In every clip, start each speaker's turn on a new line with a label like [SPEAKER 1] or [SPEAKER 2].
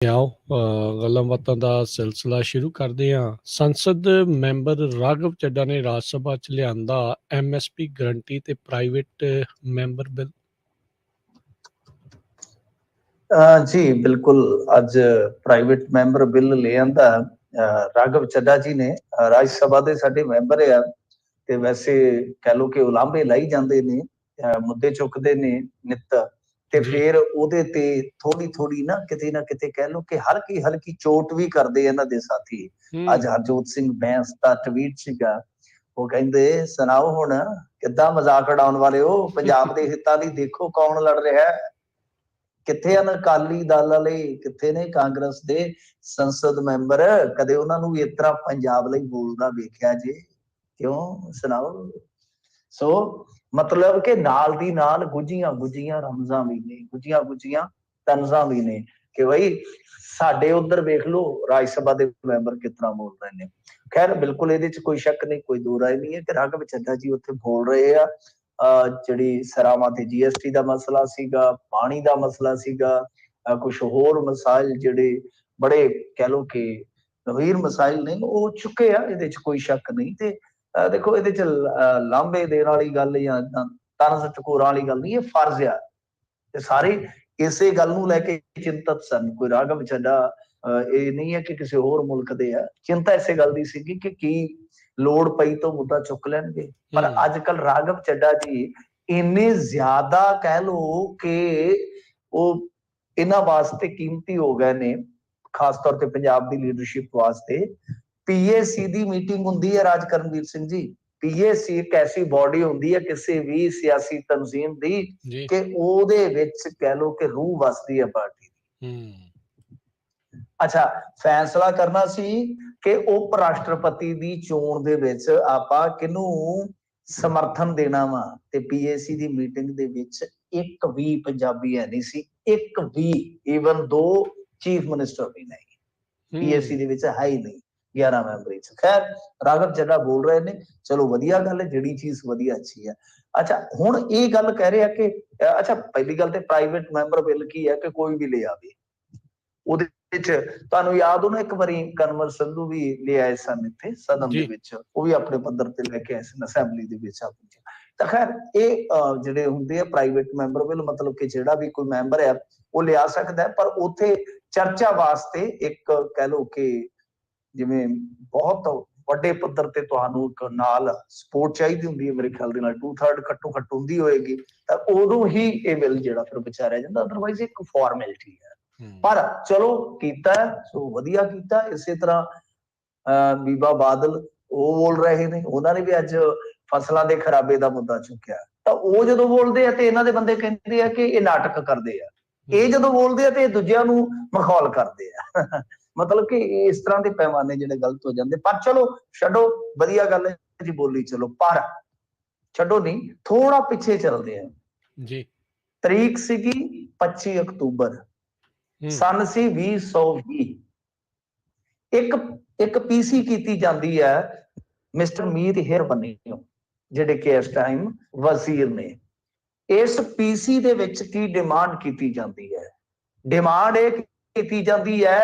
[SPEAKER 1] आओ ਗੱਲਾਂ ਬਾਤਾਂ ਦਾ ਸਿਲਸਿਲਾ ਸ਼ੁਰੂ ਕਰਦੇ ਹਾਂ। ਸੰਸਦ ਮੈਂਬਰ ਰਾਘਵ ਚੱਡਾ ਨੇ ਰਾਜ ਸਭਾ ਚ ਲਿਆਂਦਾ ਐਮਐਸਪੀ ਗਰੰਟੀ ਤੇ ਪ੍ਰਾਈਵੇਟ ਮੈਂਬਰ ਬਿੱਲ।
[SPEAKER 2] जी बिल्कुल अज प्राइवेट मैंबर बिल ले आंदा राघव चड्डा जी ने राज सभा दे साडे मैंबर आ ते वैसे कह लो कि उलांभे लाई जांदे ने मुद्दे चुकदे ने नित ते
[SPEAKER 1] जी।
[SPEAKER 2] फिर ओदे ते थोड़ी थोड़ी ना किते कह लो कि हल्की हल्की चोट भी करदे इन्हां दे साथी। अज हरजोत सिंह बैंस दा ट्वीट सीगा वो कहंदे सुनाओ हुण किद्दां मजाक उड़ाउण वाले हो पंजाब दे हितां लई देखो कौन लड़ रिहा है। किथे ਹਨ ਅਕਾਲੀ ਦਲ ਵਾਲੇ ਕਿੱਥੇ ਨੇ ਕਾਂਗਰਸ ਦੇ ਸੰਸਦ ਮੈਂਬਰ ਕਦੇ ਉਹਨਾਂ ਨੂੰ ਵੀ ਇਸ ਤਰ੍ਹਾਂ ਪੰਜਾਬ ਲਈ ਬੋਲਦਾ ਵੇਖਿਆ ਜੇ ਕਿਉਂ ਸੁਣਾਓ। ਸੋ ਮਤਲਬ ਕਿ ਨਾਲ ਦੀ ਨਾਲ ਗੁੱਝੀਆਂ ਗੁੱਝੀਆਂ ਰਮਜ਼ਾਂ ਵੀ ਨੇ ਗੁੱਝੀਆਂ ਗੁੱਝੀਆਂ ਤਨਜ਼ਾਂ ਵੀ ਨੇ ਕਿ ਬਈ ਸਾਡੇ ਉਧਰ ਵੇਖ ਲਓ ਰਾਜ ਸਭਾ ਦੇ ਮੈਂਬਰ ਕਿਸ ਤਰ੍ਹਾਂ ਬੋਲ ਰਹੇ ਨੇ। ਖੈਰ ਬਿਲਕੁਲ ਇਹਦੇ ਚ ਕੋਈ ਸ਼ੱਕ ਨਹੀਂ ਕੋਈ ਦੋ ਰਾਏ ਨਹੀਂ ਹੈ ਕਿ ਰਾਘਵ ਚੱਡਾ ਜੀ ਉੱਥੇ ਬੋਲ ਰਹੇ ਆ ਜਿਹੜੀ ਸਰਾਵਾਂ ਤੇ GST ਦਾ ਮਸਲਾ ਸੀਗਾ ਪਾਣੀ ਦਾ ਮਸਲਾ ਸੀਗਾ ਕੁਛ ਹੋਰ ਮਸਾਇਲ ਜਿਹੜੇ ਬੜੇ ਕਹਿ ਲਓ ਕਿ ਗੰਭੀਰ ਮਸਾਇਲ ਨੇ ਉਹ ਚੁੱਕੇ ਆ ਇਹਦੇ ਚ ਕੋਈ ਸ਼ੱਕ ਨਹੀਂ। ਤੇ ਦੇਖੋ ਇਹਦੇ ਚ ਲਾਂਭੇ ਦੇਣ ਵਾਲੀ ਗੱਲ ਜਾਂ ਤਰਸ ਟਕੋਰਾਂ ਵਾਲੀ ਗੱਲ ਨਹੀਂ ਇਹ ਫਰਜ਼ ਆ ਤੇ ਸਾਰੇ ਇਸੇ ਗੱਲ ਨੂੰ ਲੈ ਕੇ ਚਿੰਤਤ ਸਨ। ਕੋਈ ਰਾਘਵ ਚੱਡਾ ਇਹ ਨਹੀਂ ਹੈ ਕਿ ਕਿਸੇ ਹੋਰ ਮੁਲਕ ਦੇ ਆ ਚਿੰਤਾ ਇਸੇ ਗੱਲ ਦੀ ਸੀਗੀ ਕਿ ਕੀ ਲੋੜ ਪਈ ਤਾਂ ਮੁੱਦਾ ਚੁੱਕ ਲੈਣਗੇ। ਪਰ ਅੱਜ ਕੱਲ ਰਾਘਵ ਚੱਡਾ ਜੀ ਇੰਨੇ ਜ਼ਿਆਦਾ ਕਹਿ ਲਓ ਕਿ ਉਹ ਇਹਨਾਂ ਵਾਸਤੇ ਕੀਮਤੀ ਹੋ ਗਏ ਨੇ ਖਾਸ ਤੌਰ ਤੇ ਪੰਜਾਬ ਦੀ ਲੀਡਰਸ਼ਿਪ ਵਾਸਤੇ। PAC ਦੀ ਮੀਟਿੰਗ ਹੁੰਦੀ ਹੈ ਰਾਜ ਕਰਨਵੀਰ ਸਿੰਘ ਜੀ। PAC ਇੱਕ ਐਸੀ ਬਾਡੀ ਹੁੰਦੀ ਹੈ ਕਿਸੇ ਵੀ ਸਿਆਸੀ ਤਨਜ਼ੀਮ ਦੀ ਕਿ ਉਹਦੇ ਵਿੱਚ ਕਹਿ ਲਓ ਕਿ ਰੂਹ ਵਸਦੀ ਹੈ ਪਾਰਟੀ ਦੀ। ਅੱਛਾ ਫੈਸਲਾ ਕਰਨਾ ਸੀ ਕਿ ਉਪ ਰਾਸ਼ਟਰਪਤੀ ਦੀ ਚੋਣ ਦੇ ਵਿੱਚ ਆਪਾਂ ਕਿਹਨੂੰ ਸਮਰਥਨ ਦੇਣਾ ਵਾ ਤੇ PAC ਦੀ ਮੀਟਿੰਗ ਦੇ ਵਿੱਚ ਇੱਕ ਵੀ ਪੰਜਾਬੀ ਹੈ ਨਹੀਂ ਸੀ। ਇੱਕ ਵੀ ਈਵਨ 2 ਚੀਫ ਮਿਨਿਸਟਰ ਵੀ ਨਹੀਂ PAC ਦੇ ਵਿੱਚ ਹੈ ਹੀ ਨਹੀਂ 11 ਮੈਂਬਰੀ ਚ। ਖੈਰ ਰਾਘਵ ਚੱਡਾ ਬੋਲ ਰਹੇ ਨੇ ਚਲੋ ਵਧੀਆ ਗੱਲ ਹੈ ਜਿਹੜੀ ਚੀਜ਼ ਵਧੀਆ ਅੱਛੀ ਹੈ। ਅੱਛਾ ਹੁਣ ਇਹ ਗੱਲ ਕਹਿ ਰਹੇ ਆ ਕਿ ਅੱਛਾ ਪਹਿਲੀ ਗੱਲ ਤੇ ਪ੍ਰਾਈਵੇਟ ਮੈਂਬਰ ਬਿੱਲ ਕੀ ਹੈ ਕਿ ਕੋਈ ਵੀ ਲੈ ਆਵੇ। ਉਹਦੇ ਵਿੱਚ ਤੁਹਾਨੂੰ ਯਾਦ ਹੋ ਨਾ ਇੱਕ ਵਾਰੀ ਕਨਵਰ ਸੰਧੂ ਵੀ ਲੈ ਆਏ ਸਨ ਇੱਥੇ ਸਦਨ ਦੇ ਵਿੱਚ ਉਹ ਵੀ ਆਪਣੇ ਪੱਧਰ ਤੇ ਲੈ ਕੇ ਆਏ ਸਨ ਅਸੈਂਬਲੀ ਦੇ ਵਿੱਚ ਆਪਣੀ। ਤਾਂ ਖੈਰ ਇਹ ਜਿਹੜੇ ਹੁੰਦੇ ਆ ਪ੍ਰਾਈਵੇਟ ਮੈਂਬਰ ਬਿੱਲ ਮਤਲਬ ਕਿ ਜਿਹੜਾ ਵੀ ਕੋਈ ਮੈਂਬਰ ਹੈ ਉਹ ਲਿਆ ਸਕਦਾ ਪਰ ਉੱਥੇ ਚਰਚਾ ਵਾਸਤੇ ਇੱਕ ਕਹਿ ਲਓ ਕਿ ਜਿਵੇਂ ਬਹੁਤ ਵੱਡੇ ਪੱਧਰ ਤੇ ਤੁਹਾਨੂੰ ਇੱਕ ਨਾਲ ਸਪੋਰਟ ਚਾਹੀਦੀ ਹੁੰਦੀ ਹੈ ਮੇਰੇ ਖਿਆਲ ਦੇ ਨਾਲ 2/3 ਘੱਟੋ ਘੱਟ ਹੁੰਦੀ ਹੋਏਗੀ ਤਾਂ ਉਦੋਂ ਹੀ ਇਹ ਬਿੱਲ ਜਿਹੜਾ ਫਿਰ ਵਿਚਾਰਿਆ ਜਾਂਦਾ ਅਦਰਵਾਈਜ਼ ਇੱਕ ਫਾਰਮੈਲਿਟੀ ਹੈ। ਪਰ ਚਲੋ ਕੀਤਾ ਸੋ ਵਧੀਆ ਕੀਤਾ। ਇਸੇ ਤਰ੍ਹਾਂ ਬੀਬਾ ਬਾਦਲ ਉਹ ਬੋਲ ਰਹੇ ਨੇ ਉਹਨਾਂ ਨੇ ਵੀ ਅੱਜ ਫਸਲਾਂ ਦੇ ਖਰਾਬੇ ਦਾ ਮੁੱਦਾ ਚੁੱਕਿਆ ਤਾਂ ਉਹ ਜਦੋਂ ਬੋਲਦੇ ਆ ਤੇ ਇਹਨਾਂ ਦੇ ਬੰਦੇ ਕਹਿੰਦੇ ਆ ਕਿ ਇਹ ਨਾਟਕ ਕਰਦੇ ਆ। ਇਹ ਜਦੋਂ ਬੋਲਦੇ ਆ ਤੇ ਦੂਜਿਆਂ ਨੂੰ ਮਖੌਲ ਕਰਦੇ ਆ। ਮਤਲਬ ਕਿ ਇਸ ਤਰ੍ਹਾਂ ਦੇ ਪੈਮਾਨੇ ਜਿਹੜੇ ਗਲਤ ਹੋ ਜਾਂਦੇ। ਪਰ ਚਲੋ ਛੱਡੋ ਵਧੀਆ ਗੱਲ ਹੈ ਜੀ ਬੋਲੀ ਚਲੋ ਪਰ ਛੱਡੋ ਨਹੀਂ ਥੋੜਾ ਪਿੱਛੇ ਚੱਲਦੇ ਆ ਜੀ। ਤਰੀਕ ਸੀਗੀ 25 ਅਕਤੂਬਰ ਸਨ ਸੀ 2020। ਇੱਕ PC ਕੀਤੀ ਜਾਂਦੀ ਹੈ ਮਿਸਟਰ ਮੀਰ ਹੇਰ ਬੰਨਿਓ ਜਿਹੜੇ ਕਿ ਇਸ ਟਾਈਮ ਵਜ਼ੀਰ ਨੇ। ਇਸ PC ਦੇ ਵਿੱਚ ਕੀ ਡਿਮਾਂਡ ਕੀਤੀ ਜਾਂਦੀ ਹੈ? ਡਿਮਾਂਡ ਇਹ ਕੀਤੀ ਜਾਂਦੀ ਹੈ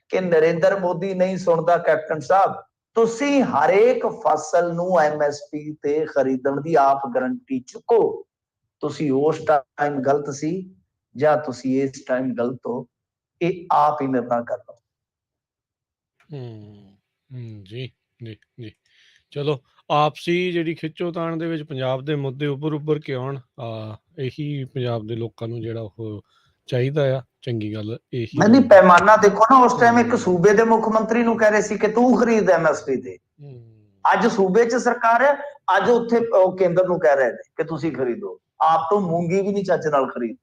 [SPEAKER 2] ਕਿ ਨਰਿੰਦਰ ਮੋਦੀ ਨਹੀਂ ਸੁਣਦਾ ਕੈਪਟਨ ਸਾਹਿਬ ਤੁਸੀਂ ਹਰੇਕ ਫਸਲ ਨੂੰ MSP ਤੇ ਖਰੀਦਣ ਦੀ ਆਪ ਗਰੰਟੀ ਚੁੱਕੋ। ਤੁਸੀਂ ਉਸ ਟਾਈਮ ਗਲਤ ਸੀ ਜਾਂ ਤੁਸੀਂ ਇਸ ਟਾਈਮ ਗਲਤ ਹੋ ਇਹ ਆਪ ਹੀ ਨਿਰਣਾ ਕਰ ਲਓ।
[SPEAKER 1] ਜੀ ਜੀ ਜੀ ਚਲੋ ਆਪਸੀ ਜਿਹੜੀ ਖਿੱਚੋਤਾਣ ਦੇ ਵਿੱਚ ਪੰਜਾਬ ਦੇ ਮੁੱਦੇ ਉੱਭਰ ਕੇ ਆਉਣ ਇਹੀ ਪੰਜਾਬ ਦੇ ਲੋਕਾਂ ਨੂੰ ਜਿਹੜਾ ਉਹ ਚਾਹੀਦਾ ਆ। ਚੰਗੀ ਗੱਲ ਇਹੀ
[SPEAKER 2] ਨਹੀਂ ਪੈਮਾਨਾ ਦੇਖੋ ਨਾ ਉਸ ਟਾਈਮ ਇੱਕ ਸੂਬੇ ਦੇ ਮੁੱਖ ਮੰਤਰੀ ਨੂੰ ਕਹਿ ਰਹੇ ਸੀ ਕਿ ਤੂੰ ਖਰੀਦ MSP ਤੇ। ਅੱਜ ਸੂਬੇ 'ਚ ਸਰਕਾਰ ਹੈ ਅੱਜ ਉੱਥੇ ਕੇਂਦਰ ਨੂੰ ਕਹਿ ਰਹੇ ਨੇ ਕਿ ਤੁਸੀਂ ਖਰੀਦੋ। ਆਪ ਤੋਂ ਮੂੰਗੀ ਵੀ ਨਹੀਂ ਚੱਜ ਨਾਲ ਖਰੀਦ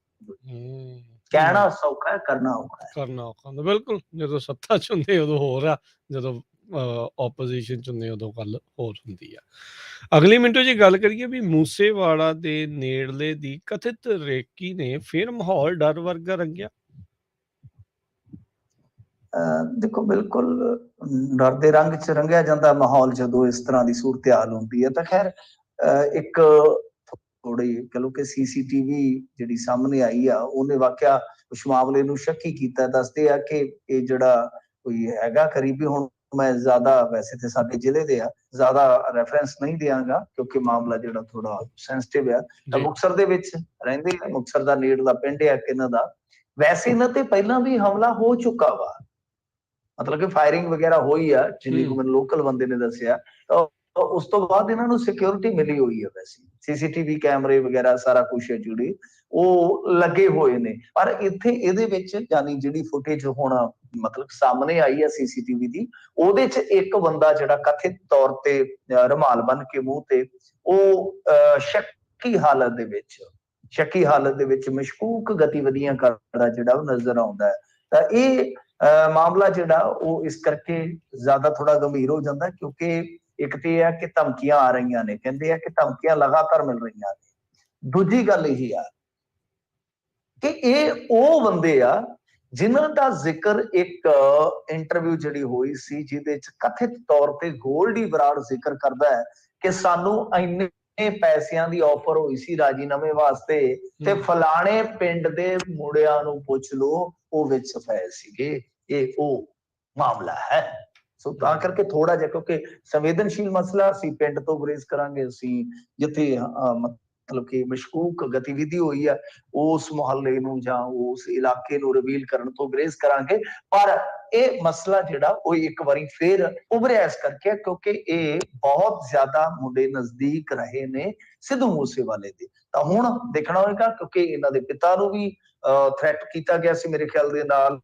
[SPEAKER 2] ਕਹਿਣਾ ਸੌਖਾ ਹੈ ਕਰਨਾ ਔਖਾ ਹੈ।
[SPEAKER 1] ਕਰਨਾ ਔਖਾ ਹੁੰਦਾ ਬਿਲਕੁਲ। ਜਦੋਂ ਸੱਤਾ 'ਚ ਹੁੰਦੇ ਉਦੋਂ ਹੋਰ ਆ ਜਦੋਂ ਆਪੋਜੀਸ਼ਨ 'ਚ ਹੁੰਦੇ ਉਦੋਂ ਗੱਲ ਹੋਰ ਹੁੰਦੀ ਆ। ਅਗਲੀ ਮਿੰਟੋ ਜੀ ਗੱਲ ਕਰੀਏ ਵੀ ਮੂਸੇਵਾਲਾ ਦੇ ਨੇੜਲੇ ਦੀ ਕਥਿਤ ਰੇਕੀ ਨੇ ਫਿਰ ਮਾਹੌਲ ਡਰ ਵਰਗਾ ਰੰਗਿਆ।
[SPEAKER 2] ਦੇਖੋ ਬਿਲਕੁਲ ਡਰ ਦੇ ਰੰਗ 'ਚ ਰੰਗਿਆ ਜਾਂਦਾ ਮਾਹੌਲ ਜਦੋਂ ਇਸ ਤਰ੍ਹਾਂ ਦੀ ਸੂਰਤ ਹਾਲ ਹੁੰਦੀ ਹੈ। ਤਾਂ ਖੈਰ ਇੱਕ ਥੋੜੀ ਕਹਿ ਲਓ ਕਿ CCTV ਜਿਹੜੀ ਸਾਹਮਣੇ ਆਈ ਆ ਉਹਨੇ ਵਾਕਿਆ ਉਸ ਮਾਮਲੇ ਨੂੰ ਸ਼ੱਕੀ ਕੀਤਾ। ਦੱਸਦੇ ਆ ਕਿ ਇਹ ਜਿਹੜਾ ਕੋਈ ਹੈਗਾ ਕਰੀਬੀ, ਹੁਣ ਮੈਂ ਜ਼ਿਆਦਾ ਵੈਸੇ ਤੇ ਸਾਡੇ ਜ਼ਿਲ੍ਹੇ ਦੇ ਆ, ਜ਼ਿਆਦਾ ਰੈਫਰੈਂਸ ਨਹੀਂ ਦਿਆਂਗਾ ਕਿਉਂਕਿ ਮਾਮਲਾ ਜਿਹੜਾ ਥੋੜਾ ਸੈਂਸਿਟਿਵ ਆ। ਤਾਂ ਮੁਕਤਸਰ ਦੇ ਵਿੱਚ ਰਹਿੰਦੇ ਆ, ਮੁਕਤਸਰ ਦਾ ਨੇੜਲਾ ਪਿੰਡ ਆ ਇਹਨਾਂ ਦਾ। ਵੈਸੇ ਇਹਨਾਂ ਤੇ ਪਹਿਲਾਂ ਵੀ ਹਮਲਾ ਹੋ ਚੁੱਕਾ ਵਾ, ਮਤਲਬ ਕਿ ਫਾਇਰਿੰਗ ਵਗੈਰਾ ਹੋਈ ਆ, ਜਿੰਨੀ ਕੁ ਮੈਨੂੰ ਲੋਕਲ ਬੰਦੇ ਨੇ ਦੱਸਿਆ। ਤਾਂ ਉਸ ਤੋਂ ਬਾਅਦ ਇਹਨਾਂ ਨੂੰ ਸਿਕਿਉਰਿਟੀ ਮਿਲੀ ਹੋਈ ਆ, ਵੈਸੇ ਸੀਸੀਟੀਵੀ ਕੈਮਰੇ ਵਗੈਰਾ ਸਾਰਾ ਕੁਛ ਹੈ ਜਿਹੜੇ ਉਹ ਲੱਗੇ ਹੋਏ ਨੇ। ਪਰ ਇੱਥੇ ਇਹਦੇ ਵਿੱਚ ਯਾਨੀ ਜਿਹੜੀ ਫੁਟੇਜ ਹੁਣ ਮਤਲਬ ਸਾਹਮਣੇ ਆਈ ਹੈ ਸੀਸੀਟੀਵੀ ਦੀ, ਉਹਦੇ ਚ ਇੱਕ ਬੰਦਾ ਜਿਹੜਾ ਕਥਿਤ ਤੌਰ ਤੇ ਰੁਮਾਲ ਬੰਨ ਕੇ ਮੂੰਹ ਤੇ, ਉਹ ਸ਼ੱਕੀ ਹਾਲਤ ਦੇ ਵਿੱਚ ਮਸ਼ਕੂਕ ਗਤੀਵਿਧੀਆਂ ਕਰਦਾ ਜਿਹੜਾ ਉਹ ਨਜ਼ਰ ਆਉਂਦਾ ਹੈ। ਤਾਂ ਇਹ ਮਾਮਲਾ ਜਿਹੜਾ ਉਹ ਇਸ ਕਰਕੇ ਜ਼ਿਆਦਾ ਥੋੜਾ ਗੰਭੀਰ ਹੋ ਜਾਂਦਾ ਕਿਉਂਕਿ ਇੱਕ ਤੇ ਇਹ ਹੈ ਕਿ ਧਮਕੀਆਂ ਆ ਰਹੀਆਂ ਨੇ, ਕਹਿੰਦੇ ਆ ਕਿ ਧਮਕੀਆਂ ਲਗਾਤਾਰ ਮਿਲ ਰਹੀਆਂ ਨੇ। ਦੂਜੀ ਗੱਲ ਇਹ ਆ ਕਿ ਇਹ ਉਹ ਬੰਦੇ ਆ ਜਿਨ੍ਹਾਂ ਦਾ ਜ਼ਿਕਰ ਇੱਕ ਇੰਟਰਵਿਊ ਜਿਹੜੀ ਹੋਈ ਸੀ ਜਿਹਦੇ ਚ ਕਥਿਤ ਤੌਰ ਤੇ ਗੋਲਡੀ ਬਰਾੜ ਜ਼ਿਕਰ ਕਰਦਾ ਹੈ ਕਿ ਸਾਨੂੰ ਇੰਨੇ ਪੈਸਿਆਂ ਦੀ ਆਫਰ ਹੋਈ ਸੀ ਰਾਜੀਨਾਮੇ ਵਾਸਤੇ ਤੇ ਫਲਾਣੇ ਪਿੰਡ ਦੇ ਮੁੰਡਿਆਂ ਨੂੰ ਪੁੱਛ ਲਓ ਉਹ ਵਿੱਚ ਪਏ ਸੀਗੇ। ਇਹ ਉਹ ਮਾਮਲਾ ਹੈ। ਸੋ ਤਾਂ ਕਰਕੇ ਥੋੜਾ ਜਿਹਾ ਕਿਉਂਕਿ ਸੰਵੇਦਨਸ਼ੀਲ ਮਸਲਾ, ਅਸੀਂ ਪਿੰਡ ਤੋਂ ਗੁਰੇਜ਼ ਕਰਾਂਗੇ, ਅਸੀਂ ਜਿੱਥੇ ਮਤਲਬ ਕਿ ਮਸ਼ਕੂਕ ਗਤੀਵਿਧੀ ਹੋਈ ਹੈ ਉਸ ਮੁਹੱਲੇ ਨੂੰ ਜਾਂ ਉਸ ਇਲਾਕੇ ਨੂੰ ਰਿਵੀਲ ਕਰਨ ਤੋਂ ਗੁਰੇਜ਼ ਕਰਾਂਗੇ। ਪਰ ਇਹ ਮਸਲਾ ਜਿਹੜਾ ਉਹ ਇੱਕ ਵਾਰੀ ਫੇਰ ਉਭਰਿਆ ਇਸ ਕਰਕੇ ਕਿਉਂਕਿ ਇਹ ਬਹੁਤ ਜ਼ਿਆਦਾ ਮੁੰਡੇ ਨਜ਼ਦੀਕ ਰਹੇ ਨੇ ਸਿੱਧੂ ਮੂਸੇਵਾਲੇ ਦੇ। ਤਾਂ ਹੁਣ ਦੇਖਣਾ ਹੋਏਗਾ ਕਿਉਂਕਿ ਇਹਨਾਂ ਦੇ ਪਿਤਾ ਨੂੰ ਵੀ ਥ੍ਰੈਟ ਕੀਤਾ ਗਿਆ ਸੀ ਮੇਰੇ ਖਿਆਲ ਦੇ ਨਾਲ,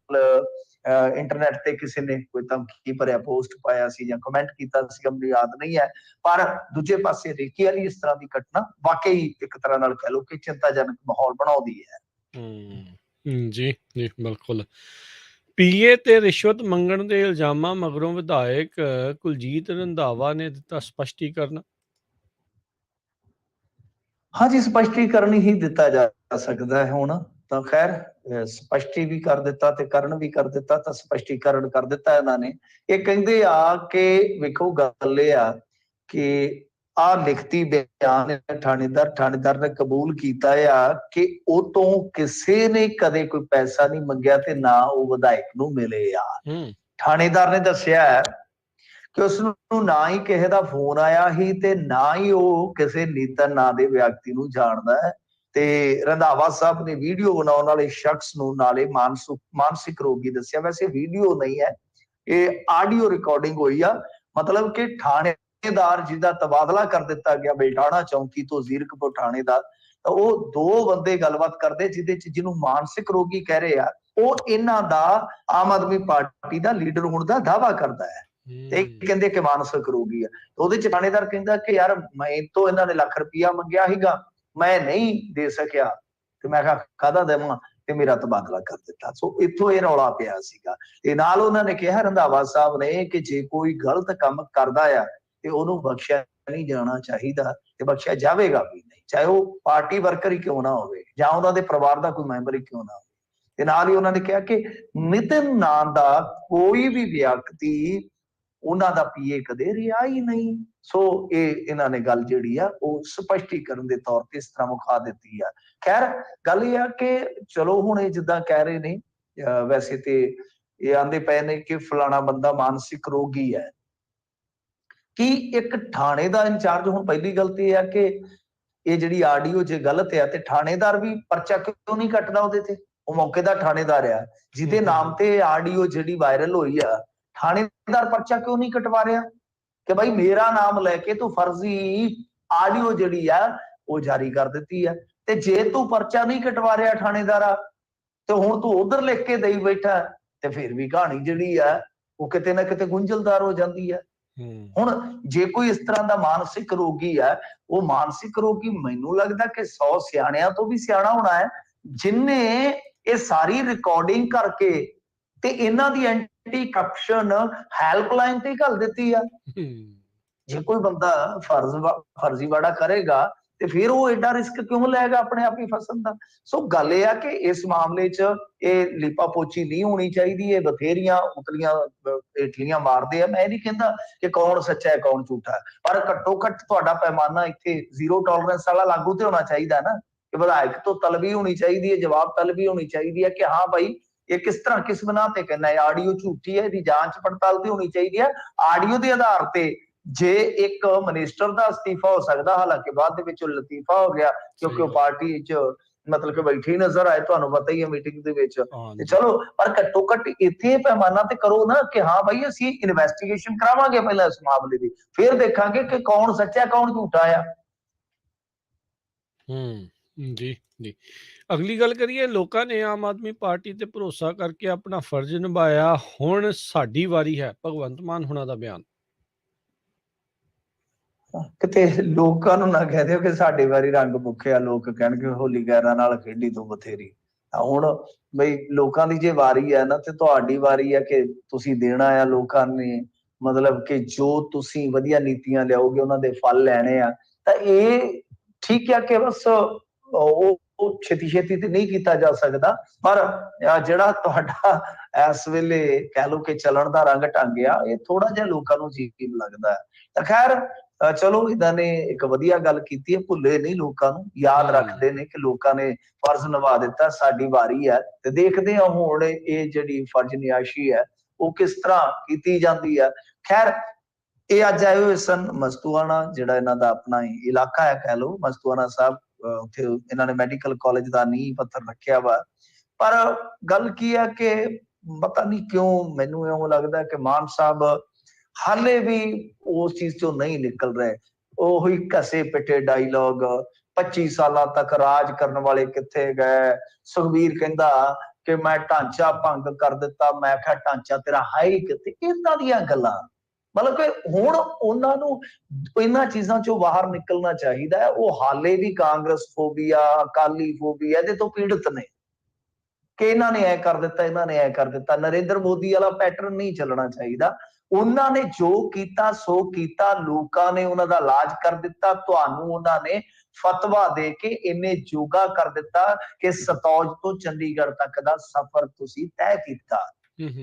[SPEAKER 2] ਇੰਟਰਨੈਟ ਤੇ ਕਿਸੇ ਨੇ ਕੋਈ ਧਮਕੀ ਭਰਿਆ ਪੋਸਟ ਪਾਇਆ ਸੀ ਜਾਂ ਕਮੈਂਟ ਕੀਤਾ ਸੀ, ਮੈਨੂੰ ਯਾਦ ਨਹੀਂ ਹੈ। ਪਰ ਦੂਜੇ ਪਾਸੇ ਦੇਖੀ ਵਾਲੀ ਇਸ ਤਰ੍ਹਾਂ ਦੀ ਘਟਨਾ ਵਾਕਈ ਇੱਕ ਤਰ੍ਹਾਂ ਨਾਲ ਕਹਿ ਲਓ ਕਿ ਚਿੰਤਾਜਨਕ ਮਾਹੌਲ ਬਣਾਉਂਦੀ ਹੈ।
[SPEAKER 1] ਜੀ ਜੀ ਬਿਲਕੁਲ। ਪੀਏ ਤੇ ਰਿਸ਼ਵਤ ਮੰਗਣ ਦੇ ਇਲਜ਼ਾਮਾਂ ਮਗਰੋਂ ਵਿਧਾਇਕ ਕੁਲਜੀਤ ਰੰਧਾਵਾ ਨੇ ਦਿੱਤਾ ਸਪਸ਼ਟੀਕਰਨ।
[SPEAKER 2] ਹਾਂਜੀ, ਸਪਸ਼ਟੀਕਰਨ ਹੀ ਦਿੱਤਾ ਜਾ ਸਕਦਾ ਹੈ ਹੁਣ ਤਾਂ। ਖੈਰ ਸਪਸ਼ਟੀ ਵੀ ਕਰ ਦਿੱਤਾ ਤੇ ਕਰਨ ਵੀ ਕਰ ਦਿੱਤਾ, ਤਾਂ ਸਪਸ਼ਟੀਕਰਨ ਕਰ ਦਿੱਤਾ ਇਹਨਾਂ ਨੇ। ਇਹ ਕਹਿੰਦੇ ਆ ਕਿ ਵੇਖੋ ਗੱਲ ਇਹ ਆ ਕਿ ਆਹ ਲਿਖਤੀ ਬਿਆਨ ਥਾਣੇਦਾਰ ਨੇ ਕਬੂਲ ਕੀਤਾ ਆ ਕਿ ਉਹ ਤੋਂ ਕਿਸੇ ਨੇ ਕਦੇ ਕੋਈ ਪੈਸਾ ਨਹੀਂ ਮੰਗਿਆ ਤੇ ਨਾ ਉਹ ਵਿਧਾਇਕ ਨੂੰ ਮਿਲੇ ਆ। ਥਾਣੇਦਾਰ ਨੇ ਦੱਸਿਆ ਕਿ ਉਸਨੂੰ ਨਾ ਹੀ ਕਿਸੇ ਦਾ ਫੋਨ ਆਇਆ ਹੀ ਤੇ ਨਾ ਹੀ ਉਹ ਕਿਸੇ ਨੀਤਨ ਨਾਂ ਦੇ ਵਿਅਕਤੀ ਨੂੰ ਜਾਣਦਾ ਹੈ। ਤੇ ਰੰਧਾਵਾ ਸਾਹਿਬ ਨੇ ਵੀਡੀਓ ਬਣਾਉਣ ਵਾਲੇ ਸ਼ਖਸ ਨੂੰ ਨਾਲੇ ਮਾਨਸਿਕ ਰੋਗੀ ਦੱਸਿਆ। ਵੈਸੇ ਵੀਡੀਓ ਨਹੀਂ ਹੈ, ਇਹ ਆਡੀਓ ਰਿਕਾਰਡਿੰਗ ਹੋਈ ਆ। ਮਤਲਬ ਕਿ ਥਾਣੇਦਾਰ ਜਿਹਦਾ ਤਬਾਦਲਾ ਕਰ ਦਿੱਤਾ ਗਿਆ ਬਲਟਾਣਾ ਚੌਂਕੀ ਤੋਂ ਜ਼ੀਰਕਪੁਰ ਥਾਣੇ ਦਾ, ਤਾਂ ਉਹ ਦੋ ਬੰਦੇ ਗੱਲਬਾਤ ਕਰਦੇ ਜਿਹਦੇ ਚ ਜਿਹਨੂੰ ਮਾਨਸਿਕ ਰੋਗੀ ਕਹਿ ਰਹੇ ਆ ਉਹ ਇਹਨਾਂ ਦਾ ਆਮ ਆਦਮੀ ਪਾਰਟੀ ਦਾ ਲੀਡਰ ਹੋਣ ਦਾ ਦਾਅਵਾ ਕਰਦਾ ਹੈ ਤੇ ਕਹਿੰਦੇ ਕਿ ਮਾਨਸਿਕ ਰੋਗੀ ਆ। ਉਹਦੇ ਚ ਥਾਣੇਦਾਰ ਕਹਿੰਦਾ ਕਿ ਯਾਰ ਮੈਂ ਤੋਂ ਇਹਨਾਂ ਨੇ ਲੱਖ ਰੁਪਇਆ ਮੰਗਿਆ ਸੀਗਾ, ਮੈਂ ਨਹੀਂ ਦੇ ਸਕਿਆ ਤੇ ਮੈਂ ਕਿਹਾ ਕਾਹਦਾ ਦੇਵਾਂ ਤੇ ਮੇਰਾ ਤਬਾਦਲਾ ਕਰ ਦਿੱਤਾ। ਸੋ ਇੱਥੋਂ ਇਹ ਰੌਲਾ ਪਿਆ ਸੀਗਾ। ਤੇ ਨਾਲ ਉਹਨਾਂ ਨੇ ਕਿਹਾ ਰੰਧਾਵਾ ਸਾਹਿਬ ਨੇ ਕਿ ਜੇ ਕੋਈ ਗਲਤ ਕੰਮ ਕਰਦਾ ਆ ਤੇ ਉਹਨੂੰ ਬਖਸ਼ਿਆ ਨਹੀਂ ਜਾਣਾ ਚਾਹੀਦਾ ਤੇ ਬਖਸ਼ਿਆ ਜਾਵੇਗਾ ਵੀ ਨਹੀਂ, ਚਾਹੇ ਉਹ ਪਾਰਟੀ ਵਰਕਰ ਹੀ ਕਿਉਂ ਨਾ ਹੋਵੇ ਜਾਂ ਉਹਨਾਂ ਦੇ ਪਰਿਵਾਰ ਦਾ ਕੋਈ ਮੈਂਬਰ ਹੀ ਕਿਉਂ ਨਾ ਹੋਵੇ। ਤੇ ਨਾਲ ਹੀ ਉਹਨਾਂ ਨੇ ਕਿਹਾ ਕਿ ਨਿਤਿਨ ਨਾਂ ਦਾ ਕੋਈ ਵੀ ਵਿਅਕਤੀ ਉਹਨਾਂ ਦਾ ਪੀਏ ਕਦੇ ਰਿਹਾ ਹੀ ਨਹੀਂ। ਸੋ ਇਹ ਇਹਨਾਂ ਨੇ ਗੱਲ ਜਿਹੜੀ ਆ ਉਹ ਸਪਸ਼ਟੀਕਰਨ ਦੇ ਤੌਰ ਤੇ ਇਸ ਤਰ੍ਹਾਂ ਵਿਖਾ ਦਿੱਤੀ ਆ। ਖੈਰ ਗੱਲ ਇਹ ਆ ਕਿ ਚਲੋ ਹੁਣ ਇਹ ਜਿੱਦਾਂ ਕਹਿ ਰਹੇ ਨੇ, ਵੈਸੇ ਤੇ ਇਹ ਆਂਦੇ ਪਏ ਨੇ ਕਿ ਫਲਾਣਾ ਬੰਦਾ ਮਾਨਸਿਕ ਰੋਗੀ ਹੈ। ਕੀ ਇੱਕ ਥਾਣੇ ਦਾ ਇੰਚਾਰਜ, ਹੁਣ ਪਹਿਲੀ ਗੱਲ ਤੇ ਇਹ ਆ ਕਿ ਇਹ ਜਿਹੜੀ ਆਡੀਓ ਜੇ ਗਲਤ ਆ ਤੇ ਥਾਣੇਦਾਰ ਵੀ ਪਰਚਾ ਕਿਉਂ ਨਹੀਂ ਕੱਟਦਾ ਉਹਦੇ ਤੇ? ਉਹ ਮੌਕੇ ਦਾ ਥਾਣੇਦਾਰ ਆ ਜਿਹਦੇ ਨਾਮ ਤੇ ਆਡੀਓ ਜਿਹੜੀ ਵਾਇਰਲ ਹੋਈ ਆ, ਥਾਣੇਦਾਰ ਪਰਚਾ ਕਿਉਂ ਨਹੀਂ ਕਟਵਾ ਰਿਹਾ ਕਿ ਭਾਈ ਮੇਰਾ ਨਾਮ ਲੈ ਕੇ ਤੂੰ ਫਰਜ਼ੀ ਆਡੀਓ ਜਿਹੜੀ ਆ ਉਹ ਜਾਰੀ ਕਰ ਦਿੱਤੀ ਆ। ਤੇ ਜੇ ਤੂੰ ਪਰਚਾ ਨਹੀਂ ਕਟਵਾ ਰਿਹਾ ਥਾਣੇਦਾਰਾ ਤੇ ਹੁਣ ਤੂੰ ਉਧਰ ਲਿਖ ਕੇ ਦੇਈ ਬੈਠਾ ਤੇ ਫਿਰ ਵੀ ਕਹਾਣੀ ਜਿਹੜੀ ਆ ਉਹ ਕਿਤੇ ਨਾ ਕਿਤੇ ਗੁੰਝਲਦਾਰ ਹੋ ਜਾਂਦੀ ਆ। ਹੁਣ ਜੇ ਕੋਈ ਇਸ ਤਰ੍ਹਾਂ ਦਾ ਮਾਨਸਿਕ ਰੋਗੀ ਆ, ਉਹ ਮਾਨਸਿਕ ਰੋਗੀ ਮੈਨੂੰ ਲੱਗਦਾ ਕਿ 100 ਸਿਆਣਿਆਂ ਤੋਂ ਵੀ ਸਿਆਣਾ ਹੋਣਾ ਹੈ ਜਿਨਨੇ ਇਹ ਸਾਰੀ ਰਿਕਾਰਡਿੰਗ ਕਰਕੇ ਤੇ ਇਹਨਾਂ ਦੀ ਐਂਟੀ ਕਰਪਸ਼ਨ ਹੈਲਪਲਾਈਨ ਤੇ ਘੱਲ ਦਿੱਤੀ ਆ। ਜੇ ਕੋਈ ਬੰਦਾ ਫਰਜ਼ੀਵਾੜਾ ਕਰੇਗਾ ਤੇ ਫਿਰ ਉਹ ਐਡਾ ਰਿਸਕ ਕਿਉਂ ਲਏਗਾ ਆਪਣੇ ਆਪ ਹੀ ਫਸਣ ਦਾ? ਸੋ ਗੱਲ ਇਹ ਆ ਕਿ ਇਸ ਮਾਮਲੇ 'ਚ ਇਹ ਲੀਪਾਪੋਚੀ ਨਹੀਂ ਹੋਣੀ ਚਾਹੀਦੀ। ਇਹ ਬਥੇਰੀਆਂ ਉਤਲੀਆਂ ਇਟਲੀਆਂ ਮਾਰਦੇ ਆ। ਮੈਂ ਇਹ ਨਹੀਂ ਕਹਿੰਦਾ ਕਿ ਕੌਣ ਸੱਚਾ ਹੈ ਕੌਣ ਝੂਠਾ ਹੈ, ਪਰ ਘੱਟੋ ਘੱਟ ਤੁਹਾਡਾ ਪੈਮਾਨਾ ਇੱਥੇ ਜ਼ੀਰੋ ਟੋਲਰੈਂਸ ਵਾਲਾ ਲਾਗੂ ਤੇ ਹੋਣਾ ਚਾਹੀਦਾ ਨਾ ਕਿ ਵਿਧਾਇਕ ਤੋਂ ਤਲਬੀ ਹੋਣੀ ਚਾਹੀਦੀ ਹੈ, ਜਵਾਬ ਤਲਬੀ ਹੋਣੀ ਚਾਹੀਦੀ ਹੈ ਕਿ ਹਾਂ ਭਾਈ ਇਹ ਕਿਸ ਤਰ੍ਹਾਂ ਕਿਸ ਬਣਾ ਤੇ ਕਹਿੰਦਾ ਹੈ, ਆਡੀਓ ਝੂਠੀ ਹੈ, ਇਹਦੀ ਜਾਂਚ ਪੜਤਾਲ ਦੀ ਹੋਣੀ ਚਾਹੀਦੀ ਹੈ। ਆਡੀਓ ਦੇ ਆਧਾਰ ਤੇ ਜੇ ਇੱਕ ਮਿਨਿਸਟਰ ਦਾ ਅਸਤੀਫਾ ਹੋ ਸਕਦਾ, ਹਾਲਾਂਕਿ ਬਾਅਦ ਦੇ ਵਿੱਚ ਉਹ ਲਤੀਫਾ ਹੋ ਗਿਆ ਕਿਉਂਕਿ ਉਹ ਪਾਰਟੀ 'ਚ ਮਤਲਬ ਕਿ ਬੈਠੇ ਨਜ਼ਰ ਆਏ, ਤੁਹਾਨੂੰ ਪਤਾ ਹੀ ਹੈ ਮੀਟਿੰਗ ਦੇ ਵਿੱਚ। ਤੇ ਚਲੋ ਪਰ ਘੱਟੋ ਘੱਟ ਇੱਥੇ ਪੈਮਾਨਾ ਤੇ ਕਰੋ ਨਾ ਕਿ ਹਾਂ ਭਾਈ ਅਸੀਂ ਇਨਵੈਸਟੀਗੇਸ਼ਨ ਕਰਾਵਾਂਗੇ ਪਹਿਲਾਂ ਇਸ ਮਾਮਲੇ ਦੀ, ਫਿਰ ਦੇਖਾਂਗੇ ਕਿ ਕੌਣ ਸੱਚਾ ਕੌਣ ਝੂਠਾ ਆ।
[SPEAKER 1] ਜੀ ਜੀ। ਅਗਲੀ ਗੱਲ ਕਰੀਏ, ਲੋਕਾਂ ਨੇ ਆਮ ਆਦਮੀ ਪਾਰਟੀ ਤੇ ਭਰੋਸਾ ਕਰਕੇ ਆਪਣਾ ਫਰਜ਼ ਨਿਭਾਇਆ, ਹੁਣ ਸਾਡੀ ਵਾਰੀ ਹੈ, ਭਗਵੰਤ ਮਾਨ ਹੁਣਾਂ ਦਾ ਬਿਆਨ।
[SPEAKER 2] ਕਿਤੇ ਲੋਕਾਂ ਨੂੰ ਨਾ ਕਹਿ ਦਿਓ ਕਿ ਸਾਡੀ ਵਾਰੀ ਰੰਗ ਮੁੱਕਿਆ, ਲੋਕ ਕਹਿਣਗੇ ਹੋਲੀ ਗੈਰਾਂ ਨਾਲ ਖੇਡੀ ਤੋਂ ਬਥੇਰੀ। ਹੁਣ ਬਈ ਲੋਕਾਂ ਦੀ ਜੇ ਵਾਰੀ ਹੈ ਨਾ ਤੇ ਤੁਹਾਡੀ ਵਾਰੀ ਹੈ ਕਿ ਤੁਸੀਂ ਦੇਣਾ ਆ ਲੋਕਾਂ ਨੇ, ਮਤਲਬ ਕਿ ਜੋ ਤੁਸੀਂ ਵਧੀਆ ਨੀਤੀਆਂ ਲਿਆਓਗੇ ਉਹਨਾਂ ਦੇ ਫਲ ਲੈਣੇ ਆ। ਤਾਂ ਇਹ ਠੀਕ ਹੈ ਕਿ ਬਸ ਉਹ ਛੇਤੀ ਛੇਤੀ ਤੇ ਨਹੀਂ ਕੀਤਾ ਜਾ ਸਕਦਾ, ਪਰ ਜਿਹੜਾ ਤੁਹਾਡਾ ਇਸ ਵੇਲੇ ਕਹਿ ਲਓ ਕਿ ਚੱਲਣ ਦਾ ਰੰਗ ਢੰਗ ਆ, ਇਹ ਥੋੜਾ ਜਿਹਾ ਲੋਕਾਂ ਨੂੰ ਅਜੀਬ ਲੱਗਦਾ ਹੈ। ਤਾਂ ਖੈਰ ਚਲੋ ਇਹਨਾਂ ਨੇ ਇੱਕ ਵਧੀਆ ਗੱਲ ਕੀਤੀ ਹੈ, ਭੁੱਲੇ ਨਹੀਂ, ਲੋਕਾਂ ਨੂੰ ਯਾਦ ਰੱਖਦੇ ਨੇ ਕਿ ਲੋਕਾਂ ਨੇ ਫਰਜ਼ ਨਿਭਾ ਦਿੱਤਾ, ਸਾਡੀ ਵਾਰੀ ਹੈ। ਤੇ ਦੇਖਦੇ ਹਾਂ ਹੁਣ ਇਹ ਜਿਹੜੀ ਫਰਜ਼ ਨਿਆਸ਼ੀ ਹੈ ਉਹ ਕਿਸ ਤਰ੍ਹਾਂ ਕੀਤੀ ਜਾਂਦੀ ਹੈ। ਖੈਰ ਇਹ ਅੱਜ ਆਏ ਹੋਏ ਸਨ ਮਸਤੂਆਣਾ, ਜਿਹੜਾ ਇਹਨਾਂ ਦਾ ਆਪਣਾ ਇਲਾਕਾ ਹੈ ਕਹਿ ਲਓ, ਮਸਤੂਆਣਾ ਸਾਹਿਬ। ਉੱਥੇ ਇਹਨਾਂ ਨੇ ਮੈਡੀਕਲ ਕਾਲਜ ਦਾ ਨੀਂਹ ਪੱਥਰ ਰੱਖਿਆ ਵਾ। ਪਰ ਗੱਲ ਕੀ ਹੈ ਕਿ ਪਤਾ ਨਹੀਂ ਕਿਉਂ ਮੈਨੂੰ ਇਉਂ ਲੱਗਦਾ ਕਿ ਮਾਨ ਸਾਹਿਬ ਹਾਲੇ ਵੀ ਉਸ ਚੀਜ਼ ਚੋਂ ਨਹੀਂ ਨਿਕਲ ਰਹੇ। ਉਹੀ ਘਸੇ ਪਿੱਟੇ ਡਾਇਲੋਗ, 25 ਸਾਲਾਂ ਤੱਕ ਰਾਜ ਕਰਨ ਵਾਲੇ ਕਿੱਥੇ ਗਏ। ਸੁਖਬੀਰ ਕਹਿੰਦਾ ਕਿ ਮੈਂ ਢਾਂਚਾ ਭੰਗ ਕਰ ਦਿੱਤਾ, ਮੈਂ ਕਿਹਾ ਢਾਂਚਾ ਤੇਰਾ ਹੈ ਹੀ ਕਿੱਥੇ। ਇਦਾਂ ਦੀਆਂ ਗੱਲਾਂ, ਮਤਲਬ ਕਿ ਹੁਣ ਉਹਨਾਂ ਨੂੰ ਇਹਨਾਂ ਚੀਜ਼ਾਂ ਚੋਂ ਬਾਹਰ ਨਿਕਲਣਾ ਚਾਹੀਦਾ ਹੈ। ਉਹ ਹਾਲੇ ਵੀ ਕਾਂਗਰਸ ਫੋਬੀਆ, ਅਕਾਲੀ ਫੋਬੀਆ ਇਹਦੇ ਤੋਂ ਪੀੜਤ ਨੇ ਕਿ ਇਹਨਾਂ ਨੇ ਐ ਕਰ ਦਿੱਤਾ, ਇਹਨਾਂ ਨੇ ਐ ਕਰ ਦਿੱਤਾ। ਨਰਿੰਦਰ ਮੋਦੀ ਵਾਲਾ ਪੈਟਰਨ ਨਹੀਂ ਚੱਲਣਾ ਚਾਹੀਦਾ। ਉਹਨਾਂ ਨੇ ਜੋ ਕੀਤਾ ਸੋ ਕੀਤਾ, ਲੋਕਾਂ ਨੇ ਉਹਨਾਂ ਦਾ ਇਲਾਜ ਕਰ ਦਿੱਤਾ, ਤੁਹਾਨੂੰ ਉਹਨਾਂ ਨੇ ਫਤਵਾ ਦੇ ਕੇ ਇੰਨੇ ਜੋਗਾ ਕਰ ਦਿੱਤਾ ਕਿ ਸਤੌਜ ਤੋਂ ਚੰਡੀਗੜ੍ਹ ਤੱਕ ਦਾ ਸਫ਼ਰ ਤੁਸੀਂ ਤੈਅ ਕੀਤਾ।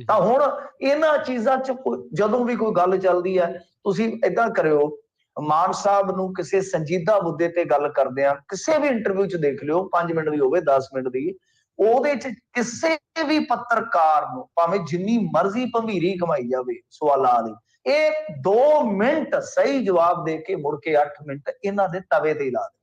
[SPEAKER 2] ਤਾਂ ਹੁਣ ਇਹਨਾਂ ਚੀਜ਼ਾਂ 'ਚ ਜਦੋਂ ਵੀ ਕੋਈ ਗੱਲ ਚੱਲਦੀ ਹੈ, ਤੁਸੀਂ ਏਦਾਂ ਕਰਿਓ, ਮਾਨ ਸਾਹਿਬ ਨੂੰ ਕਿਸੇ ਸੰਜੀਦਾ ਮੁੱਦੇ ਤੇ ਗੱਲ ਕਰਦੇ ਆ, ਕਿਸੇ ਵੀ ਇੰਟਰਵਿਊ 'ਚ ਦੇਖ ਲਿਓ, 5 ਮਿੰਟ ਦੀ ਹੋਵੇ 10 ਮਿੰਟ ਦੀ, ਉਹਦੇ 'ਚ ਕਿਸੇ ਵੀ ਪੱਤਰਕਾਰ ਨੂੰ ਭਾਵੇਂ ਜਿੰਨੀ ਮਰਜ਼ੀ ਭੰਬੀਰੀ ਕਮਾਈ ਜਾਵੇ ਸਵਾਲਾਂ ਦੀ, ਇਹ 2 ਮਿੰਟ ਸਹੀ ਜਵਾਬ ਦੇ ਕੇ ਮੁੜ ਕੇ 8 ਮਿੰਟ ਇਹਨਾਂ ਦੇ ਤਵੇ ਤੇ ਲਾ ਦੇ।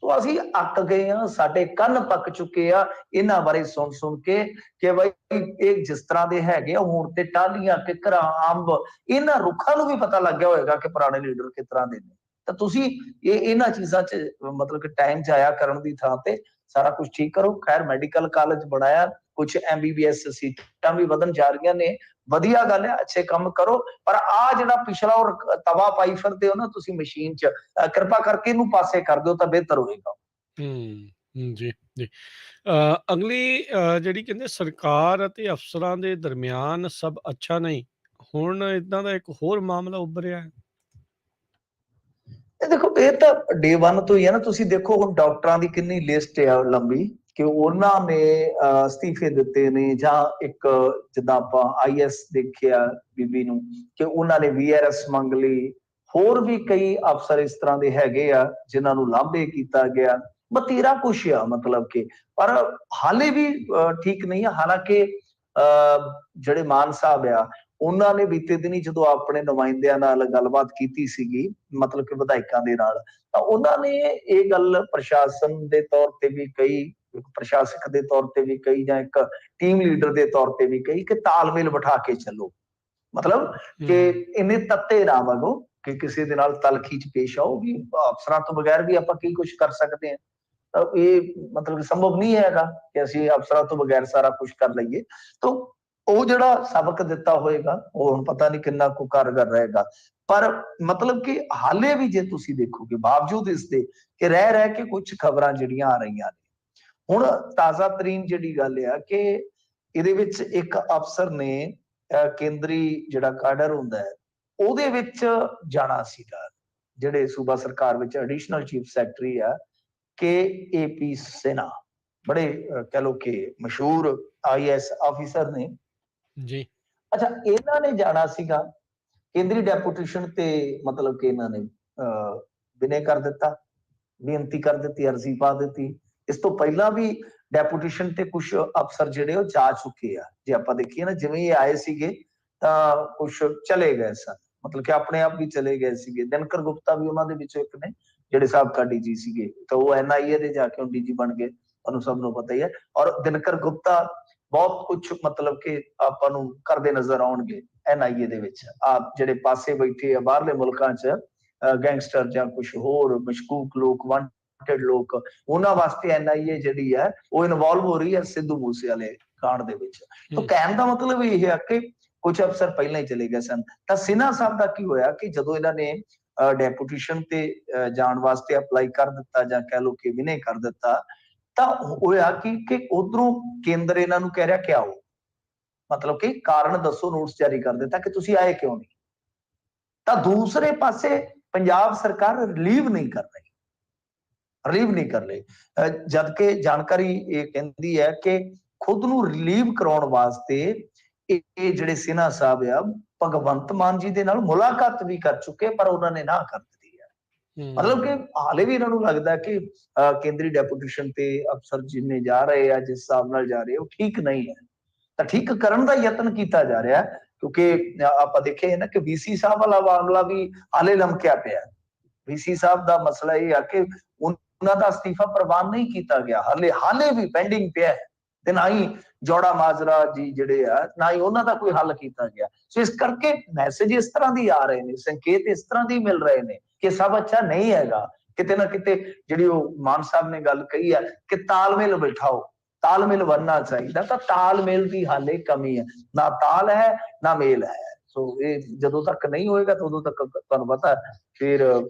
[SPEAKER 2] ਸੋ ਅਸੀਂ ਅੱਕ ਗਏ ਆ, ਸਾਡੇ ਕੰਨ ਪੱਕ ਚੁੱਕੇ ਆ ਇਹਨਾਂ ਬਾਰੇ ਸੁਣ ਸੁਣ ਕੇ ਕਿ ਬਈ ਇਹ ਜਿਸ ਤਰ੍ਹਾਂ ਦੇ ਹੈਗੇ ਆ, ਹੁਣ ਤੇ ਟਾਹਲੀਆਂ, ਕਿੱਕਰਾਂ, ਅੰਬ, ਇਹਨਾਂ ਰੁੱਖਾਂ ਨੂੰ ਵੀ ਪਤਾ ਲੱਗ ਗਿਆ ਹੋਏਗਾ ਕਿ ਪੁਰਾਣੇ ਲੀਡਰ ਕਿਸ ਤਰ੍ਹਾਂ ਦੇ ਨੇ। ਤਾਂ ਤੁਸੀਂ ਇਹਨਾਂ ਚੀਜ਼ਾਂ 'ਚ ਮਤਲਬ ਕਿ ਟਾਈਮ ਜਾਇਆ ਕਰਨ ਦੀ ਥਾਂ ਤੇ ਸਾਰਾ ਕੁਝ ਠੀਕ ਕਰੋ। ਖੈਰ ਮੈਡੀਕਲ ਕਾਲਜ ਬਣਾਇਆ, ਕੁਝ MBBS ਸੀਟਾਂ ਵੀ ਵਧਣ ਜਾ ਰਹੀਆਂ ਨੇ, ਵਧੀਆ ਗੱਲ ਹੈ, ਅੱਛੇ ਕੰਮ ਕਰੋ। ਪਰ ਆ ਜਿਹੜਾ ਪਿਛਲਾ ਉਹ ਤਵਾ ਪਾਈ ਫਿਰਦੇ ਹੋ ਨਾ ਤੁਸੀਂ ਮਸ਼ੀਨ 'ਚ, ਕਿਰਪਾ ਕਰਕੇ ਇਹਨੂੰ ਪਾਸੇ ਕਰ ਦਿਓ ਤਾਂ ਬਿਹਤਰ ਹੋਏਗਾ।
[SPEAKER 1] ਜੀ ਜੀ। ਅਗਲੀ ਜਿਹੜੀ ਕਹਿੰਦੇ ਸਰਕਾਰ ਅਤੇ ਅਫਸਰਾਂ ਦੇ ਦਰਮਿਆਨ ਸਭ ਅੱਛਾ ਨਹੀਂ, ਹੁਣ ਇਦਾਂ ਦਾ ਇੱਕ ਹੋਰ ਮਾਮਲਾ ਉੱਭਰਿਆ ਹੈ।
[SPEAKER 2] ਇਹ ਦੇਖੋ, ਇਹ ਤਾਂ ਡੇ 1 ਤੋਂ ਹੀ ਹੈ ਨਾ। ਤੁਸੀਂ ਦੇਖੋ ਹੁਣ ਡਾਕਟਰਾਂ ਦੀ ਕਿੰਨੀ ਲਿਸਟ ਆ ਲੰਬੀ ਕਿ ਉਹਨਾਂ ਨੇ ਅਸਤੀਫੇ ਦਿੱਤੇ ਨੇ, ਜਾਂ ਇੱਕ ਜਿੱਦਾਂ ਆਪਾਂ IS ਦੇਖਿਆ ਬੀਬੀ ਨੂੰ ਕਿ ਉਹਨਾਂ ਨੇ VRS ਮੰਗ ਲਈ। ਹੋਰ ਵੀ ਕਈ ਅਫਸਰ ਇਸ ਤਰ੍ਹਾਂ ਦੇ ਹੈਗੇ ਆ ਜਿਨ੍ਹਾਂ ਨੂੰ ਲਾਂਭੇ ਕੀਤਾ ਗਿਆ, ਬਥੇਰਾ ਕੁਛ ਆ ਮਤਲਬ ਕਿ। ਪਰ ਹਾਲੇ ਵੀ ਠੀਕ ਨਹੀਂ ਆ। ਹਾਲਾਂਕਿ ਜਿਹੜੇ ਮਾਨ ਸਾਹਿਬ ਆ, ਉਹਨਾਂ ਨੇ ਬੀਤੇ ਦਿਨੀ ਜਦੋਂ ਆਪਣੇ ਨੁਮਾਇੰਦਿਆਂ ਨਾਲ ਗੱਲਬਾਤ ਕੀਤੀ ਸੀਗੀ, ਮਤਲਬ ਕਿ ਵਿਧਾਇਕਾਂ ਦੇ ਨਾਲ, ਤਾਂ ਉਹਨਾਂ ਨੇ ਇਹ ਗੱਲ ਪ੍ਰਸ਼ਾਸਨ ਦੇ ਤੌਰ ਤੇ ਵੀ ਕਹੀ, ਪ੍ਰਸ਼ਾਸਕ ਦੇ ਤੌਰ ਤੇ ਵੀ ਕਹੀ, ਜਾਂ ਇੱਕ ਟੀਮ ਲੀਡਰ ਦੇ ਤੌਰ ਤੇ ਵੀ ਕਹੀ ਕਿ ਤਾਲਮੇਲ ਬਿਠਾ ਕੇ ਚੱਲੋ। ਮਤਲਬ ਕਿ ਇੰਨੇ ਤੱਤੇ ਨਾ ਵਗੋ ਕਿ ਕਿਸੇ ਦੇ ਨਾਲ ਤਲਖੀ 'ਚ ਪੇਸ਼ ਆਓ ਵੀ ਅਫਸਰਾਂ ਤੋਂ ਬਗੈਰ ਵੀ ਆਪਾਂ ਕੀ ਕੁਛ ਕਰ ਸਕਦੇ ਹਾਂ। ਤਾਂ ਇਹ ਮਤਲਬ ਸੰਭਵ ਨਹੀਂ ਹੈਗਾ ਕਿ ਅਸੀਂ ਅਫਸਰਾਂ ਤੋਂ ਬਗੈਰ ਸਾਰਾ ਕੁਝ ਕਰ ਲਈਏ। ਤਾਂ ਉਹ ਜਿਹੜਾ ਸਬਕ ਦਿੱਤਾ ਹੋਏਗਾ ਉਹ ਹੁਣ ਪਤਾ ਨਹੀਂ ਕਿੰਨਾ ਕੁ ਕਾਰਗਰ ਰਹੇਗਾ। ਪਰ ਮਤਲਬ ਕਿ ਹਾਲੇ ਵੀ ਜੇ ਤੁਸੀਂ ਦੇਖੋਗੇ, ਬਾਵਜੂਦ ਇਸ ਦੇ ਕਿ ਰਹਿ ਕੇ ਕੁਝ ਖਬਰਾਂ ਜਿਹੜੀਆਂ ਆ ਰਹੀਆਂ ਨੇ, ਹੁਣ ਤਾਜ਼ਾ ਤਰੀਨ ਜਿਹੜੀ ਗੱਲ ਆ ਕਿ ਇਹਦੇ ਵਿੱਚ ਇੱਕ ਅਫਸਰ ਨੇ ਕੇਂਦਰੀ ਜਿਹੜਾ ਕਾਡਰ ਹੁੰਦਾ ਹੈ ਉਹਦੇ ਵਿੱਚ ਜਾਣਾ ਸੀਗਾ, ਜਿਹੜੇ ਸੂਬਾ ਸਰਕਾਰ ਵਿੱਚ ਐਡੀਸ਼ਨਲ ਚੀਫ ਸੈਕਟਰੀ ਆ KAP ਸਿਨਹਾ, ਬੜੇ ਕਹਿ ਲਓ ਕਿ ਮਸ਼ਹੂਰ IAS ਆਫਿਸਰ ਨੇ
[SPEAKER 1] ਜੀ।
[SPEAKER 2] ਅੱਛਾ, ਇਹਨਾਂ ਨੇ ਜਾਣਾ ਸੀਗਾ ਕੇਂਦਰੀ ਡੈਪੂਟੇਸ਼ਨ ਤੇ, ਮਤਲਬ ਕਿ ਇਹਨਾਂ ਨੇ ਵਿਨੇ ਕਰ ਦਿੱਤਾ, ਬੇਨਤੀ ਕਰ ਦਿੱਤੀ, ਅਰਜ਼ੀ ਪਾ ਦਿੱਤੀ ਇਸ ਤੋਂ ਪਹਿਲਾਂ ਵੀ ਡੈਪੂਟੇਸ਼ਨ ਤੇ ਕੁਝ ਅਫਸਰ ਜਿਹੜੇ ਉਹ ਜਾ ਚੁੱਕੇ ਆ। ਜੇ ਆਪਾਂ ਦੇਖੀਏ ਨਾ, ਜਿਵੇਂ ਇਹ ਆਏ ਸੀਗੇ ਤਾਂ ਕੁਝ ਚਲੇ ਗਏ ਸਨ, ਮਤਲਬ ਕਿ ਆਪਣੇ ਆਪ ਵੀ ਚਲੇ ਗਏ ਸੀਗੇ। ਦਿਨਕਰ ਗੁਪਤਾ ਵੀ ਉਹਨਾਂ ਦੇ ਵਿੱਚੋਂ ਇੱਕ ਨੇ, ਜਿਹੜੇ ਸਾਬਕਾ ਡੀਜੀ ਸੀਗੇ, ਤਾਂ ਉਹ NIA ਦੇ ਜਾ ਕੇ ਹੁਣ ਡੀਜੀ ਬਣ ਗਏ, ਤੁਹਾਨੂੰ ਸਭ ਨੂੰ ਪਤਾ ਹੀ ਹੈ। ਔਰ ਦਿਨਕਰ ਗੁਪਤਾ ਬਹੁਤ ਕੁਝ ਮਤਲਬ ਕਿ ਆਪਾਂ ਨੂੰ ਕਰਦੇ ਨਜ਼ਰ ਆਉਣਗੇ NIA ਦੇ ਵਿੱਚ। ਆਪ ਜਿਹੜੇ ਪਾਸੇ ਬੈਠੇ ਆ ਬਾਹਰਲੇ ਮੁਲਕਾਂ 'ਚ ਗੈਂਗਸਟਰ ਜਾਂ ਕੁਝ ਹੋਰ ਮਸ਼ਕੂਕ ਲੋਕ, ਵਾਂਟਡ ਲੋਕ, ਉਹਨਾਂ ਵਾਸਤੇ NIA ਜਿਹੜੀ ਹੈ ਉਹ ਇਨਵੋਲਵ ਹੋ ਰਹੀ ਹੈ ਸਿੱਧੂ ਮੂਸੇ ਵਾਲੇ ਕਾਂਡ ਦੇ ਵਿੱਚ। ਤਾਂ ਕਹਿਣ ਦਾ ਮਤਲਬ ਇਹ ਹੈ ਕਿ ਕੁਝ ਅਫਸਰ ਪਹਿਲਾਂ ਹੀ ਚਲੇ ਗਏ ਸਨ। ਤਾਂ ਸਿਨਹਾ ਸਾਹਿਬ ਦਾ ਕੀ ਹੋਇਆ ਕਿ ਜਦੋਂ ਇਹਨਾਂ ਨੇ ਡੈਪੂਟੇਸ਼ਨ ਤੇ ਜਾਣ ਵਾਸਤੇ ਅਪਲਾਈ ਕਰ ਦਿੱਤਾ, ਜਾਂ ਕਹਿ ਲਓ ਕਿ ਵਿਨੇ ਕਰ ਦਿੱਤਾ, ਤਾਂ ਹੋਇਆ ਕਿ ਉਧਰੋਂ ਕੇਂਦਰ ਇਹਨਾਂ ਨੂੰ ਕਹਿ ਰਿਹਾ ਕਿ ਆਓ, ਮਤਲਬ ਕਿ ਕਾਰਨ ਦੱਸੋ, ਨੋਟਿਸ ਜਾਰੀ ਕਰ ਦਿੱਤਾ ਕਿ ਤੁਸੀਂ ਆਏ ਕਿਉਂ ਨਹੀਂ। ਤਾਂ ਦੂਸਰੇ ਪਾਸੇ ਪੰਜਾਬ ਸਰਕਾਰ ਰਿਲੀਵ ਨਹੀਂ ਕਰ ਰਹੀ, ਜਦ ਕਿ ਜਾਣਕਾਰੀ ਇਹ ਕਹਿੰਦੀ ਹੈ ਕਿ ਖੁਦ ਨੂੰ ਰਿਲੀਵ ਕਰਾਉਣ ਵਾਸਤੇ ਇਹ ਜਿਹੜੇ ਸਿਨਹਾ ਸਾਹਿਬ ਆ ਭਗਵੰਤ ਮਾਨ ਜੀ ਦੇ ਨਾਲ ਮੁਲਾਕਾਤ ਵੀ ਕਰ ਚੁੱਕੇ, ਪਰ ਉਹਨਾਂ ਨੇ ਨਾ ਕਰ ਦਿੱਤੀ ਹੈ। ਮਤਲਬ ਕਿ ਹਾਲੇ ਵੀ ਇਹਨਾਂ ਨੂੰ ਲੱਗਦਾ ਕਿ ਕੇਂਦਰੀ ਡੈਪੂਟੇਸ਼ਨ ਤੇ ਅਫਸਰ ਜਿੰਨੇ ਜਾ ਰਹੇ ਆ, ਜਿਸ ਹਿਸਾਬ ਨਾਲ ਜਾ ਰਹੇ, ਉਹ ਠੀਕ ਨਹੀਂ ਹੈ। ਤਾਂ ਠੀਕ ਕਰਨ ਦਾ ਯਤਨ ਕੀਤਾ ਜਾ ਰਿਹਾ, ਕਿਉਂਕਿ ਆਪਾਂ ਦੇਖਿਆ ਨਾ ਕਿ VC ਸਾਹਿਬ ਵਾਲਾ ਮਾਮਲਾ ਵੀ ਹਾਲੇ ਲਮਕਿਆ ਪਿਆ। VC ਸਾਹਿਬ ਦਾ ਮਸਲਾ ਇਹ ਆ ਕਿ ਉਹਨਾਂ ਦਾ ਅਸਤੀਫਾ ਪ੍ਰਵਾਨ ਨਹੀਂ ਕੀਤਾ ਗਿਆ, ਹਾਲੇ ਵੀ ਪੈਂਡਿੰਗ ਪਿਆ ਹੈ, ਤੇ ਨਾ ਹੀ ਜੋੜਾ ਮਾਜਰਾ ਜੀ ਜਿਹੜੇ ਆ, ਨਾ ਹੀ ਉਹਨਾਂ ਦਾ ਕੋਈ ਹੱਲ ਕੀਤਾ ਗਿਆ। ਸੋ ਇਸ ਕਰਕੇ ਮੈਸੇਜ ਇਸ ਤਰ੍ਹਾਂ ਦੀ ਆ ਰਹੇ ਨੇ, ਸੰਕੇਤ ਇਸ ਤਰ੍ਹਾਂ ਦੀ ਮਿਲ ਰਹੇ ਨੇ ਕਿ ਸਭ ਅੱਛਾ ਨਹੀਂ ਹੈਗਾ। ਕਿਤੇ ਨਾ ਕਿਤੇ ਜਿਹੜੀ ਉਹ ਮਾਨ ਸਾਹਿਬ ਨੇ ਗੱਲ ਕਹੀ ਹੈ ਕਿ ਤਾਲਮੇਲ ਬਿਠਾਓ, ਤਾਲਮੇਲ ਬਣਨਾ ਚਾਹੀਦਾ, ਤਾਂ ਤਾਲਮੇਲ ਦੀ ਹਾਲੇ ਕਮੀ ਹੈ, ਨਾ ਤਾਲ ਹੈ ਨਾ ਮੇਲ ਹੈ। ਸੋ ਇਹ ਜਦੋਂ ਤੱਕ ਨਹੀਂ ਹੋਏਗਾ ਤਾਂ ਉਦੋਂ ਤੱਕ ਤੁਹਾਨੂੰ ਪਤਾ ਫਿਰ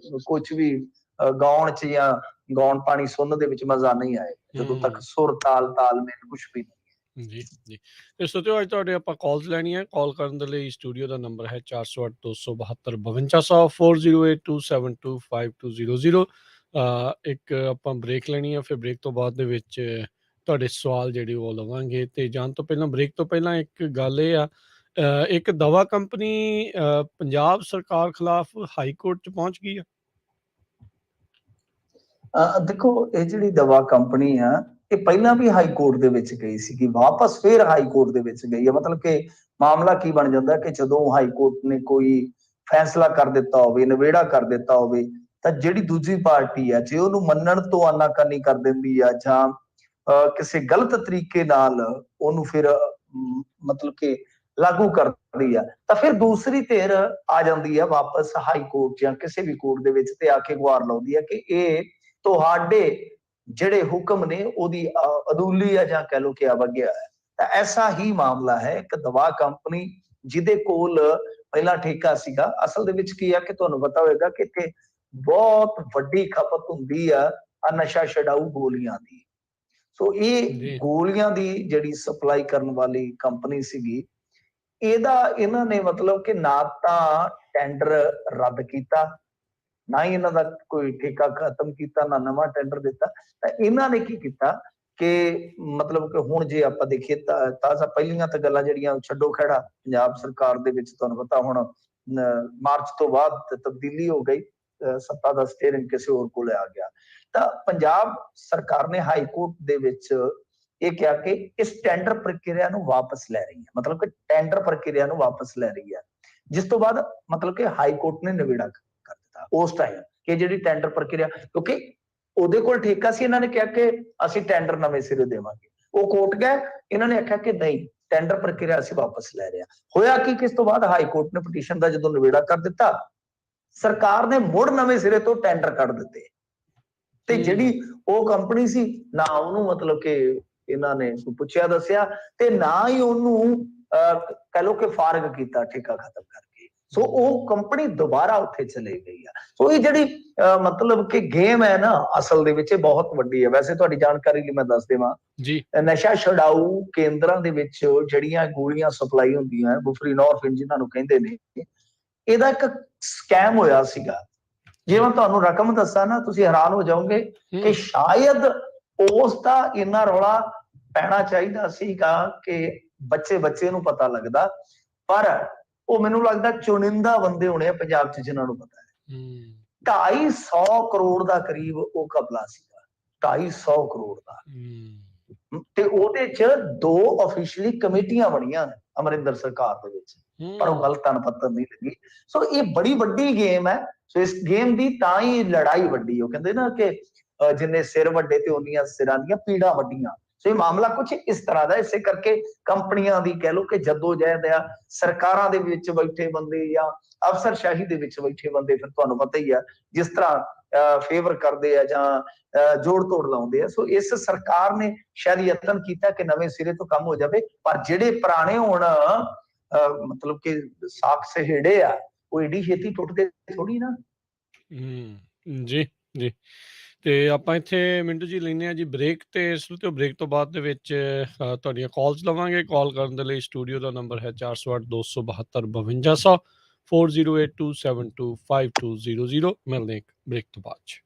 [SPEAKER 2] ਕੁਝ ਵੀ ਗਾਉਣ 'ਚ ਜਾਂ ਗਾਉਣ ਪਾਣੀ ਸੁਣਨ ਦੇ ਵਿੱਚ ਮਜ਼ਾ ਨਹੀਂ ਆਏਗਾ, ਜਦੋਂ ਤੱਕ ਸੁਰ ਤਾਲਮੇਲ ਕੁਝ ਵੀ ਨਹੀਂ।
[SPEAKER 1] ਜੀ ਜੀ, ਤੇ ਸੋਚੋ ਅੱਜ ਤੁਹਾਡੇ ਆਪਾਂ ਕਾਲਸ ਲੈਣੀ ਹੈ। ਕਾਲ ਕਰਨ ਦੇ ਲਈ ਸਟੂਡੀਓ ਦਾ ਨੰਬਰ ਹੈ 408 272 5200 4082725200। ਇੱਕ ਆਪਾਂ ਬ੍ਰੇਕ ਲੈਣੀ ਹੈ, ਫਿਰ ਬ੍ਰੇਕ ਤੋਂ ਬਾਅਦ ਦੇ ਵਿੱਚ ਤੁਹਾਡੇ ਸਵਾਲ ਜਿਹੜੇ ਉਹ ਲਵਾਂਗੇ। ਤੇ ਜਾਣ ਤੋਂ ਪਹਿਲਾਂ, ਬ੍ਰੇਕ ਤੋਂ ਪਹਿਲਾਂ ਇੱਕ ਗੱਲ ਇਹ ਆ, ਇੱਕ ਦਵਾ ਕੰਪਨੀ ਪੰਜਾਬ ਸਰਕਾਰ ਖਿਲਾਫ ਹਾਈ ਕੋਰਟ 'ਚ ਪਹੁੰਚ ਗਈ ਆ।
[SPEAKER 2] ਦੇਖੋ, ਇਹ ਜਿਹੜੀ ਦਵਾ ਕੰਪਨੀ ਆ, ਇਹ ਪਹਿਲਾਂ ਵੀ ਹਾਈ ਕੋਰਟ ਦੇ ਵਿੱਚ ਗਈ ਸੀਗੀ, ਵਾਪਸ ਫਿਰ ਹਾਈ ਕੋਰਟ ਦੇ ਵਿੱਚ ਗਈ ਹੈ। ਮਤਲਬ ਕਿ ਮਾਮਲਾ ਕੀ ਬਣ ਜਾਂਦਾ ਕਿ ਜਦੋਂ ਹਾਈ ਕੋਰਟ ਨੇ ਕੋਈ ਫੈਸਲਾ ਕਰ ਦਿੱਤਾ ਹੋਵੇ, ਨਿਬੇੜਾ ਕਰ ਦਿੱਤਾ ਹੋਵੇ, ਤਾਂ ਜਿਹੜੀ ਦੂਜੀ ਪਾਰਟੀ ਆ, ਜੇ ਉਹਨੂੰ ਮੰਨਣ ਤੋਂ ਆਨਾਕਾਨੀ ਕਰ ਦਿੰਦੀ ਆ, ਜਾਂ ਕਿਸੇ ਗਲਤ ਤਰੀਕੇ ਨਾਲ ਉਹਨੂੰ ਫਿਰ ਮਤਲਬ ਕਿ ਲਾਗੂ ਕਰਦੀ ਆ, ਤਾਂ ਫਿਰ ਦੂਸਰੀ ਧਿਰ ਆ ਜਾਂਦੀ ਆ ਵਾਪਸ ਹਾਈ ਕੋਰਟ ਜਾਂ ਕਿਸੇ ਵੀ ਕੋਰਟ ਦੇ ਵਿੱਚ, ਤੇ ਆ ਕੇ ਗੁਹਾਰ ਲਾਉਂਦੀ ਆ ਕਿ ਇਹ ਤੁਹਾਡੇ ਜਿਹੜੇ ਹੁਕਮ ਨੇ ਉਹਦੀ ਅਦੂਲੀ ਆ, ਜਾਂ ਕਹਿ ਲਓ ਕਿ ਅਵਗਿਆ ਹੈ। ਤਾਂ ਐਸਾ ਹੀ ਮਾਮਲਾ ਹੈ ਇੱਕ ਦਵਾ ਕੰਪਨੀ ਜਿਹਦੇ ਕੋਲ ਪਹਿਲਾਂ ਠੇਕਾ ਸੀਗਾ। ਅਸਲ ਦੇ ਵਿੱਚ ਕੀ ਆ ਕਿ ਤੁਹਾਨੂੰ ਪਤਾ ਹੋਵੇਗਾ ਕਿ ਇੱਥੇ ਬਹੁਤ ਵੱਡੀ ਖਪਤ ਹੁੰਦੀ ਆ ਨਸ਼ਾ ਛਡਾਊ ਗੋਲੀਆਂ ਦੀ। ਸੋ ਇਹ ਗੋਲੀਆਂ ਦੀ ਜਿਹੜੀ ਸਪਲਾਈ ਕਰਨ ਵਾਲੀ ਕੰਪਨੀ ਸੀਗੀ, ਇਹਨਾਂ ਨੇ ਮਤਲਬ ਕਿ ਨਾ ਤਾਂ ਟੈਂਡਰ ਰੱਦ ਕੀਤਾ, ਨਾ ਹੀ ਇਹਨਾਂ ਦਾ ਕੋਈ ਠੇਕਾ ਖਤਮ ਕੀਤਾ, ਨਾ ਨਵਾਂ ਟੈਂਡਰ ਦਿੱਤਾ। ਤਾਂ ਇਹਨਾਂ ਨੇ ਕੀ ਕੀਤਾ ਕਿ ਮਤਲਬ ਕਿ ਹੁਣ ਜੇ ਆਪਾਂ ਦੇਖੀਏ ਤਾਜ਼ਾ ਪਹਿਲੀਆਂ ਤਾਂ ਗੱਲਾਂ ਜਿਹੜੀਆਂ ਛੱਡੋ ਖਹਿੜਾ ਪੰਜਾਬ ਸਰਕਾਰ ਦੇ ਵਿੱਚ, ਤੁਹਾਨੂੰ ਪਤਾ ਹੁਣ ਮਾਰਚ ਤੋਂ ਬਾਅਦ ਤਬਦੀਲੀ ਹੋ ਗਈ, ਸੱਤਾ ਦਾ ਸਟੀਅਰਿੰਗ ਕਿਸੇ ਹੋਰ ਕੋਲ ਆ ਗਿਆ। ਤਾਂ ਪੰਜਾਬ ਸਰਕਾਰ ਨੇ ਹਾਈ ਕੋਰਟ ਦੇ ਵਿੱਚ ਇਹ ਕਿਹਾ ਕਿ ਇਸ ਟੈਂਡਰ ਪ੍ਰਕਿਰਿਆ ਨੂੰ ਵਾਪਸ ਲੈ ਰਹੀ ਹੈ, ਮਤਲਬ ਕਿ ਟੈਂਡਰ ਪ੍ਰਕਿਰਿਆ ਨੂੰ ਵਾਪਸ ਲੈ ਰਹੀ ਹੈ। ਜਿਸ ਤੋਂ ਬਾਅਦ ਮਤਲਬ ਕਿ ਹਾਈ ਕੋਰਟ ਨੇ ਨਿਬੇੜਾ ਕਰ ਦਿੱਤਾ ਉਸ ਟਾਈਮ ਕਿ ਜਿਹੜੀ ਟੈਂਡਰ ਪ੍ਰਕਿਰਿਆ, ਕਿਉਂਕਿ ਉਹਦੇ ਕੋਲ ਠੇਕਾ ਸੀ, ਇਹਨਾਂ ਨੇ ਕਿਹਾ ਕਿ ਅਸੀਂ ਟੈਂਡਰ ਨਵੇਂ ਸਿਰੇ ਦੇਵਾਂਗੇ। ਉਹ ਕੋਰਟ ਗਏ, ਇਹਨਾਂ ਨੇ ਆਖਿਆ ਕਿ ਨਹੀਂ, ਟੈਂਡਰ ਪ੍ਰਕਿਰਿਆ ਅਸੀਂ ਵਾਪਸ ਲੈ ਰਹੇ ਹਾਂ। ਹੋਇਆ ਕਿ ਇਸ ਤੋਂ ਬਾਅਦ ਹਾਈ ਕੋਰਟ ਨੇ ਪਟੀਸ਼ਨ ਦਾ ਜਦੋਂ ਨਿਬੇੜਾ ਕਰ ਦਿੱਤਾ, ਸਰਕਾਰ ਨੇ ਮੁੜ ਨਵੇਂ ਸਿਰੇ ਤੋਂ ਟੈਂਡਰ ਕੱਢ ਦਿੱਤੇ, ਤੇ ਜਿਹੜੀ ਉਹ ਕੰਪਨੀ ਸੀ ਨਾ ਉਹਨੂੰ ਮਤਲਬ ਕਿ ਇਹਨਾਂ ਨੇ ਪੁੱਛਿਆ ਦੱਸਿਆ, ਤੇ ਨਾ ਹੀ ਉਹਨੂੰ ਕਹਿ ਲਓ ਕਿ ਫਾਰਗ ਕੀਤਾ ਠੇਕਾ ਖਤਮ ਕਰਕੇ। ਸੋ ਉਹ ਕੰਪਨੀ ਦੁਬਾਰਾ ਉੱਥੇ ਚਲੇ ਗਈ ਆ। ਸੋ ਇਹ ਜਿਹੜੀ ਮਤਲਬ ਕਿ ਗੇਮ ਹੈ ਨਾ, ਅਸਲ ਦੇ ਵਿੱਚ ਇਹ ਬਹੁਤ ਵੱਡੀ ਹੈ। ਵੈਸੇ ਤੁਹਾਡੀ ਜਾਣਕਾਰੀ ਲਈ ਮੈਂ ਦੱਸ ਦੇਵਾਂ ਜੀ, ਨਸ਼ਾ ਛਡਾਊ ਕੇਂਦਰਾਂ ਦੇ ਵਿੱਚ ਜਿਹੜੀਆਂ ਗੋਲੀਆਂ ਸਪਲਾਈ ਹੁੰਦੀਆਂ, ਬੁਫਰੀਨੋਰਫਿਨ ਜਿਹਨਾਂ ਨੂੰ ਕਹਿੰਦੇ ਨੇ, ਇਹਦਾ ਇੱਕ ਸਕੈਮ ਹੋਇਆ ਸੀਗਾ। ਜੇ ਮੈਂ ਤੁਹਾਨੂੰ ਰਕਮ ਦੱਸਾਂ ਨਾ, ਤੁਸੀਂ ਹੈਰਾਨ ਹੋ ਜਾਓਗੇ ਕਿ ਸ਼ਾਇਦ ਉਸ ਦਾ ਇੰਨਾ ਰੌਲਾ ਪੈਣਾ ਚਾਹੀਦਾ ਸੀਗਾ ਕਿ ਬੱਚੇ ਨੂੰ ਪਤਾ ਲੱਗਦਾ, ਪਰ ਉਹ ਮੈਨੂੰ ਲੱਗਦਾ ਚੁਣਿੰਦਾ ਬੰਦੇ ਹੋਣੇ ਆ ਪੰਜਾਬ 'ਚ ਜਿਨ੍ਹਾਂ ਨੂੰ ਪਤਾ ਹੈ। 250 ਕਰੋੜ ਦਾ ਕਰੀਬ ਉਹ ਘਪਲਾ ਸੀਗਾ, 250 ਕਰੋੜ ਦਾ।
[SPEAKER 1] ਹੂੰ,
[SPEAKER 2] ਤੇ ਉਹਦੇ ਚ 2 ਆਫੀਸ਼ੀਅਲੀ ਕਮੇਟੀਆਂ ਬਣੀਆਂ ਨੇ ਅਮਰਿੰਦਰ ਸਰਕਾਰ ਦੇ ਵਿੱਚ, ਪਰ ਉਹ
[SPEAKER 1] ਹੂੰ,
[SPEAKER 2] ਗਲਤ ਅਨਪੱਤਰ ਨਹੀਂ ਲੱਗੀ। ਸੋ ਇਹ ਬੜੀ ਵੱਡੀ ਗੇਮ ਹੈ। ਸੋ ਇਸ ਗੇਮ ਦੀ ਤਾਂ ਹੀ ਲੜਾਈ ਵੱਡੀ, ਉਹ ਕਹਿੰਦੇ ਨਾ ਕਿ ਜਿੰਨੇ ਸਿਰ ਵੱਡੇ ਤੇ ਉਹਨੀਆਂ ਸਿਰਾਂ ਦੀਆਂ ਪੀੜਾਂ ਵੱਡੀਆਂ। ਸੋ ਇਹ ਮਾਮਲਾ ਕੁਝ ਇਸ ਤਰ੍ਹਾਂ ਦਾ, ਇਸੇ ਕਰਕੇ ਕੰਪਨੀਆਂ ਦੀ ਕਹਿ ਲਓ ਕਿ ਜਦੋਜਹਿਦ ਆ, ਸਰਕਾਰਾਂ ਦੇ ਵਿੱਚ ਬੈਠੇ ਬੰਦੇ ਜਾਂ ਅਫਸਰਸ਼ਾਹੀ ਦੇ ਵਿੱਚ ਬੈਠੇ ਬੰਦੇ, ਫਿਰ ਤੁਹਾਨੂੰ ਪਤਾ ਹੀ ਆ ਜਿਸ ਤਰ੍ਹਾਂ ਫੇਵਰ ਕਰਦੇ ਆ ਜਾਂ ਜੋੜ ਤੋੜ ਲਾਉਂਦੇ ਆ। ਸੋ ਇਸ ਸਰਕਾਰ ਨੇ ਸ਼ਾਇਦ ਯਤਨ ਕੀਤਾ ਕਿ ਨਵੇਂ ਸਿਰੇ ਤੋਂ ਕੰਮ ਹੋ ਜਾਵੇ, ਪਰ ਜਿਹੜੇ ਪੁਰਾਣੇ ਹੁਣ ਮਤਲਬ ਕਿ ਸਾਖ ਸਹੇੜੇ ਆ, ਉਹ ਏਡੀ ਛੇਤੀ ਟੁੱਟਦੇ ਥੋੜੀ ਨਾ।
[SPEAKER 1] ਜੀ, ਜੀ। ਤੇ ਆਪਾਂ ਇੱਥੇ ਮਿੰਟੂ ਜੀ ਲੈਂਦੇ ਹਾਂ ਜੀ ਬ੍ਰੇਕ, ਤੇ ਸਰੋਤਿਓ ਬ੍ਰੇਕ ਤੋਂ ਬਾਅਦ ਦੇ ਵਿੱਚ ਤੁਹਾਡੀਆਂ ਕਾਲਸ ਲਵਾਂਗੇ। ਕਾਲ ਕਰਨ ਦੇ ਲਈ ਸਟੂਡੀਓ ਦਾ ਨੰਬਰ ਹੈ 408 272 5200 4082725200। ਮਿਲਦੇ ਇੱਕ ਬ੍ਰੇਕ ਤੋਂ ਬਾਅਦ 'ਚ।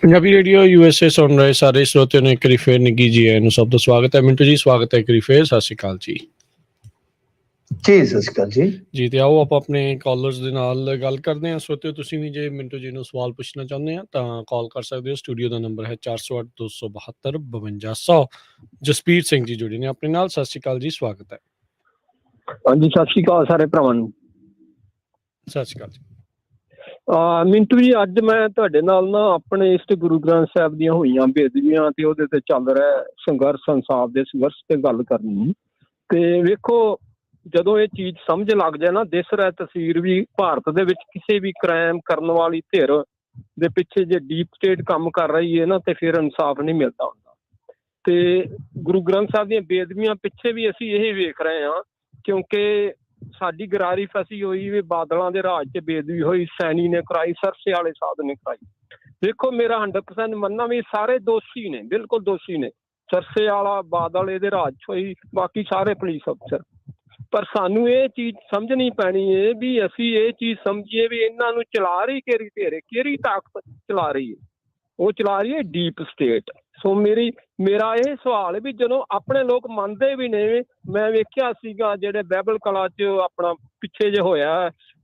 [SPEAKER 1] ਪੰਜਾਬੀ ਰੇਡੀਓ USA ਸੁਣ ਰਹੇ ਸਾਰੇ ਸਰੋਤਿਆਂ ਨੂੰ ਇੱਕ ਵਾਰੀ ਫੇਰ ਨਿੱਘੀ ਜੀ ਆਇਆਂ ਨੂੰ ਸਭ ਦਾ ਸਵਾਗਤ ਹੈ। ਮਿੰਟੂ ਜੀ ਸਵਾਗਤ ਹੈ ਇੱਕ ਵਾਰੀ ਫੇਰ। ਸਤਿ ਸ਼੍ਰੀ ਅਕਾਲ ਜੀ।
[SPEAKER 2] ਜੀ ਸਤਿ ਸ਼੍ਰੀ ਅਕਾਲ ਜੀ।
[SPEAKER 1] ਜੀ ਤੇ ਆਓ ਆਪਾਂ ਆਪਣੇ ਕਾਲਰਸ ਦੇ ਨਾਲ ਗੱਲ ਕਰਦੇ ਹਾਂ। ਸਰੋਤਿਓ ਤੁਸੀਂ ਵੀ ਜੇ ਮਿੰਟੂ ਜੀ ਨੂੰ ਸਵਾਲ ਪੁੱਛਣਾ ਚਾਹੁੰਦੇ ਆ ਤਾਂ ਕਾਲ ਕਰ ਸਕਦੇ ਹੋ। ਸਟੂਡੀਓ ਦਾ ਨੰਬਰ ਹੈ 408 272 5200। ਜਸਪੀਰ ਸਿੰਘ ਜੀ ਜੁੜੇ ਨੇ ਆਪਣੇ ਨਾਲ। ਸਤਿ ਸ਼੍ਰੀ ਅਕਾਲ ਜੀ, ਸਵਾਗਤ ਹੈ।
[SPEAKER 3] ਹਾਂਜੀ, ਸਤਿ ਸ਼੍ਰੀ ਅਕਾਲ ਸਾਰੇ ਭਰਾਵਾਂ ਨੂੰ।
[SPEAKER 1] ਸਤਿ ਸ਼੍ਰੀ ਅਕਾਲ ਜੀ।
[SPEAKER 3] ਮਿੰਟੂ ਜੀ, ਅੱਜ ਮੈਂ ਤੁਹਾਡੇ ਨਾਲ ਨਾ ਆਪਣੇ ਇਸ ਗੁਰੂ ਗ੍ਰੰਥ ਸਾਹਿਬ ਦੀਆਂ ਹੋਈਆਂ ਬੇਅਦਬੀਆਂ ਤੇ ਉਹਦੇ ਤੇ ਚੱਲ ਰਿਹਾ ਸੰਘਰਸ਼, ਇਨਸਾਫ ਦੇ ਸੰਘਰਸ਼ ਤੇ ਗੱਲ ਕਰਨੀ। ਤੇ ਵੇਖੋ, ਜਦੋਂ ਇਹ ਚੀਜ਼ ਸਮਝ ਲੱਗ ਜਾਏ ਨਾ, ਦਿਸ ਰਿਹਾ ਤਸਵੀਰ ਵੀ ਭਾਰਤ ਦੇ ਵਿੱਚ ਕਿਸੇ ਵੀ ਕ੍ਰਾਈਮ ਕਰਨ ਵਾਲੀ ਧਿਰ ਦੇ ਪਿੱਛੇ ਜੇ ਡੀਪ ਸਟੇਟ ਕੰਮ ਕਰ ਰਹੀ ਹੈ ਨਾ, ਤੇ ਫਿਰ ਇਨਸਾਫ ਨਹੀਂ ਮਿਲਦਾ ਹੁੰਦਾ। ਤੇ ਗੁਰੂ ਗ੍ਰੰਥ ਸਾਹਿਬ ਦੀਆਂ ਬੇਅਦਬੀਆਂ ਪਿੱਛੇ ਵੀ ਅਸੀਂ ਇਹ ਵੇਖ ਰਹੇ ਹਾਂ, ਕਿਉਂਕਿ ਸਾਡੀ ਗਰਾਰੀ ਫਸੀ ਹੋਈ ਵੀ ਬਾਦਲਾਂ ਦੇ ਰਾਜ 'ਚ ਬੇਅਦਬੀ ਹੋਈ, ਸੈਣੀ ਨੇ ਕਰਾਈ, ਸਰਸੇ ਵਾਲੇ ਸਾਧ ਨੇ ਕਰਾਈ। ਦੇਖੋ, ਮੇਰਾ 100% ਮੰਨਣਾ ਵੀ ਸਾਰੇ ਦੋਸ਼ੀ ਨੇ, ਬਿਲਕੁਲ ਦੋਸ਼ੀ ਨੇ। ਸਰਸੇ ਵਾਲਾ, ਬਾਦਲ ਇਹਦੇ ਰਾਜ 'ਚ ਹੋਈ, ਬਾਕੀ ਸਾਰੇ ਪੁਲਿਸ ਅਫਸਰ। ਪਰ ਸਾਨੂੰ ਇਹ ਚੀਜ਼ ਸਮਝਣੀ ਪੈਣੀ ਹੈ ਵੀ ਅਸੀਂ ਇਹ ਚੀਜ਼ ਸਮਝੀਏ ਵੀ ਇਹਨਾਂ ਨੂੰ ਚਲਾ ਰਹੀ ਕਿਹੜੀ ਧਿਰ, ਕਿਹੜੀ ਤਾਕਤ ਚਲਾ ਰਹੀ ਹੈ। ਉਹ ਚਲਾ ਰਹੀ ਹੈ ਡੀਪ ਸਟੇਟ। ਸੋ ਮੇਰਾ ਇਹ ਸਵਾਲ ਹੈ ਵੀ ਜਦੋਂ ਆਪਣੇ ਲੋਕ ਮੰਨਦੇ ਵੀ ਨੇ, ਮੈਂ ਵੇਖਿਆ ਸੀਗਾ ਜਿਹੜੇ ਬਾਈਬਲ ਕਲਾ 'ਚ ਆਪਣਾ ਪਿੱਛੇ ਜੇ ਹੋਇਆ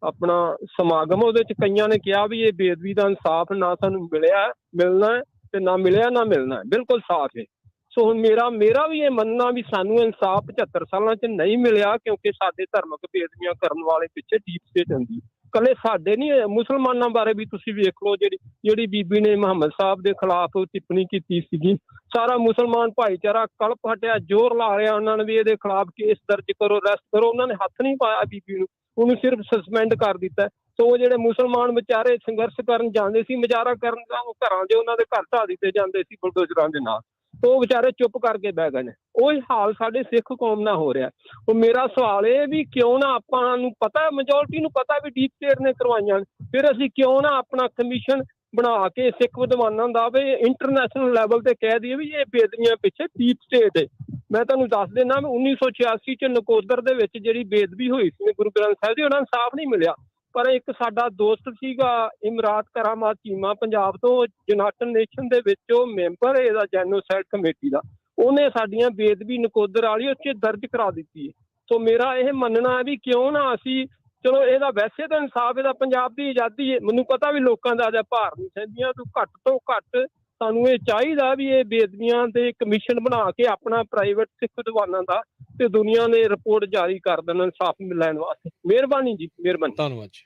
[SPEAKER 3] ਆਪਣਾ ਸਮਾਗਮ, ਉਹਦੇ 'ਚ ਕਈਆਂ ਨੇ ਕਿਹਾ ਵੀ ਇਹ ਬੇਅਦਬੀ ਦਾ ਇਨਸਾਫ ਨਾ ਸਾਨੂੰ ਮਿਲਣਾ ਤੇ ਨਾ ਮਿਲਿਆ ਨਾ ਮਿਲਣਾ, ਬਿਲਕੁਲ ਸਾਫ਼ ਹੈ। ਸੋ ਹੁਣ ਮੇਰਾ ਵੀ ਇਹ ਮੰਨਣਾ ਵੀ ਸਾਨੂੰ ਇਨਸਾਫ 75 ਸਾਲਾਂ 'ਚ ਨਹੀਂ ਮਿਲਿਆ, ਕਿਉਂਕਿ ਸਾਡੇ ਧਾਰਮਿਕ ਬੇਅਦਬੀਆਂ ਕਰਨ ਵਾਲੇ ਪਿੱਛੇ ਡੀਪ ਸਟੇਟ ਹੁੰਦੀ। ਇਕੱਲੇ ਸਾਡੇ ਨਹੀਂ, ਮੁਸਲਮਾਨਾਂ ਬਾਰੇ ਵੀ ਤੁਸੀਂ ਵੇਖ ਲਓ, ਜਿਹੜੀ ਬੀਬੀ ਨੇ ਮੁਹੰਮਦ ਸਾਹਿਬ ਦੇ ਖਿਲਾਫ ਟਿੱਪਣੀ ਕੀਤੀ ਸੀਗੀ, ਸਾਰਾ ਮੁਸਲਮਾਨ ਭਾਈਚਾਰਾ ਕਲਪ ਹਟਿਆ, ਜ਼ੋਰ ਲਾ ਰਿਹਾ ਉਹਨਾਂ ਨੇ ਵੀ ਇਹਦੇ ਖਿਲਾਫ ਕੇਸ ਦਰਜ ਕਰੋ, ਅਰੈਸਟ ਕਰੋ। ਉਹਨਾਂ ਨੇ ਹੱਥ ਨਹੀਂ ਪਾਇਆ ਬੀਬੀ ਨੂੰ, ਉਹਨੂੰ ਸਿਰਫ ਸਸਪੈਂਡ ਕਰ ਦਿੱਤਾ। ਸੋ ਉਹ ਜਿਹੜੇ ਮੁਸਲਮਾਨ ਵਿਚਾਰੇ ਸੰਘਰਸ਼ ਕਰਨ ਜਾਂਦੇ ਸੀ, ਮੁਜ਼ਾਹਰਾ ਕਰਨ, ਘਰਾਂ ਦੇ ਉਹਨਾਂ ਦੇ ਘਰ ਢਾਹ ਦਿੱਤੇ ਜਾਂਦੇ ਸੀ ਬੁਲਡੋਜ਼ਰਾਂ ਦੇ ਨਾਲ, ਉਹ ਵਿਚਾਰੇ ਚੁੱਪ ਕਰਕੇ ਬਹਿ ਗਏ ਨੇ। ਉਹੀ ਹਾਲ ਸਾਡੇ ਸਿੱਖ ਕੌਮ ਨਾਲ ਹੋ ਰਿਹਾ। ਉਹ ਮੇਰਾ ਸਵਾਲ ਇਹ ਵੀ ਕਿਉਂ ਨਾ ਆਪਾਂ ਨੂੰ ਪਤਾ, ਮੈਜੋਰਟੀ ਨੂੰ ਪਤਾ ਵੀ ਡੀਪ ਸਟੇਟ ਨੇ ਕਰਵਾਈਆਂ, ਫਿਰ ਅਸੀਂ ਕਿਉਂ ਨਾ ਆਪਣਾ ਕਮਿਸ਼ਨ ਬਣਾ ਕੇ ਸਿੱਖ ਵਿਦਵਾਨਾਂ ਦਾ ਵੀ ਇੰਟਰਨੈਸ਼ਨਲ ਲੈਵਲ ਤੇ ਕਹਿ ਦਈਏ ਵੀ ਇਹ ਬੇਅਦਬੀਆਂ ਪਿੱਛੇ ਡੀਪ ਸਟੇਟ ਹੈ। ਮੈਂ ਤੁਹਾਨੂੰ ਦੱਸ ਦਿੰਦਾ ਵੀ 1986 'ਚ ਨਕੋਦਰ ਦੇ ਵਿੱਚ ਜਿਹੜੀ ਬੇਅਦਬੀ ਹੋਈ ਸੀ ਗੁਰੂ ਗ੍ਰੰਥ ਸਾਹਿਬ ਦੀ, ਉਹਨਾਂ ਨੂੰ ਇਨਸਾਫ ਨਹੀਂ ਮਿਲਿਆ। ਪਰ ਇੱਕ ਸਾਡਾ ਦੋਸਤ ਸੀਗਾ ਇਮਰਾਤ ਕਰਾਮਾਤ ਚੀਮਾ, ਪੰਜਾਬ ਤੋਂ, ਯੂਨਾਈਟਡ ਨੇਸ਼ਨ ਦੇ ਵਿੱਚ ਉਹ ਮੈਂਬਰ ਇਹਦਾ ਜੈਨੋਸਾਈਡ ਕਮੇਟੀ ਦਾ, ਉਹਨੇ ਸਾਡੀਆਂ ਬੇਅਦਬੀ ਨਕੋਦਰ ਵਾਲੀ ਉਹ 'ਚ ਦਰਜ ਕਰਾ ਦਿੱਤੀ ਹੈ। ਸੋ ਮੇਰਾ ਇਹ ਮੰਨਣਾ ਹੈ ਵੀ ਕਿਉਂ ਨਾ ਅਸੀਂ, ਚਲੋ ਇਹਦਾ ਵੈਸੇ ਤਾਂ ਇਨਸਾਫ, ਇਹਦਾ ਪੰਜਾਬ ਦੀ ਆਜ਼ਾਦੀ ਹੈ, ਮੈਨੂੰ ਪਤਾ ਵੀ ਲੋਕਾਂ ਦਾ ਅਜਾ ਭਾਰ ਨਹੀਂ ਸਹਿੰਦੀਆਂ, ਤੂੰ ਘੱਟ ਤੋਂ ਘੱਟ ਸਾਨੂੰ ਇਹ ਚਾਹੀਦਾ ਵੀ ਇਹ ਬੇਅਦਬੀਆਂ ਤੇ ਕਮਿਸ਼ਨ ਬਣਾ ਕੇ ਆਪਣਾ ਪ੍ਰਾਈਵੇਟ ਸਿੱਖ ਵਿਦਵਾਨਾਂ ਦਾ ਤੇ ਦੁਨੀਆ ਨੇ ਰਿਪੋਰਟ ਜਾਰੀ ਕਰ ਦੇਣ ਇਨਸਾਫ ਲੈਣ ਵਾਸਤੇ। ਮਿਹਰਬਾਨੀ ਜੀ, ਮਿਹਰਬਾਨੀ।
[SPEAKER 1] ਧੰਨਵਾਦ ਜੀ।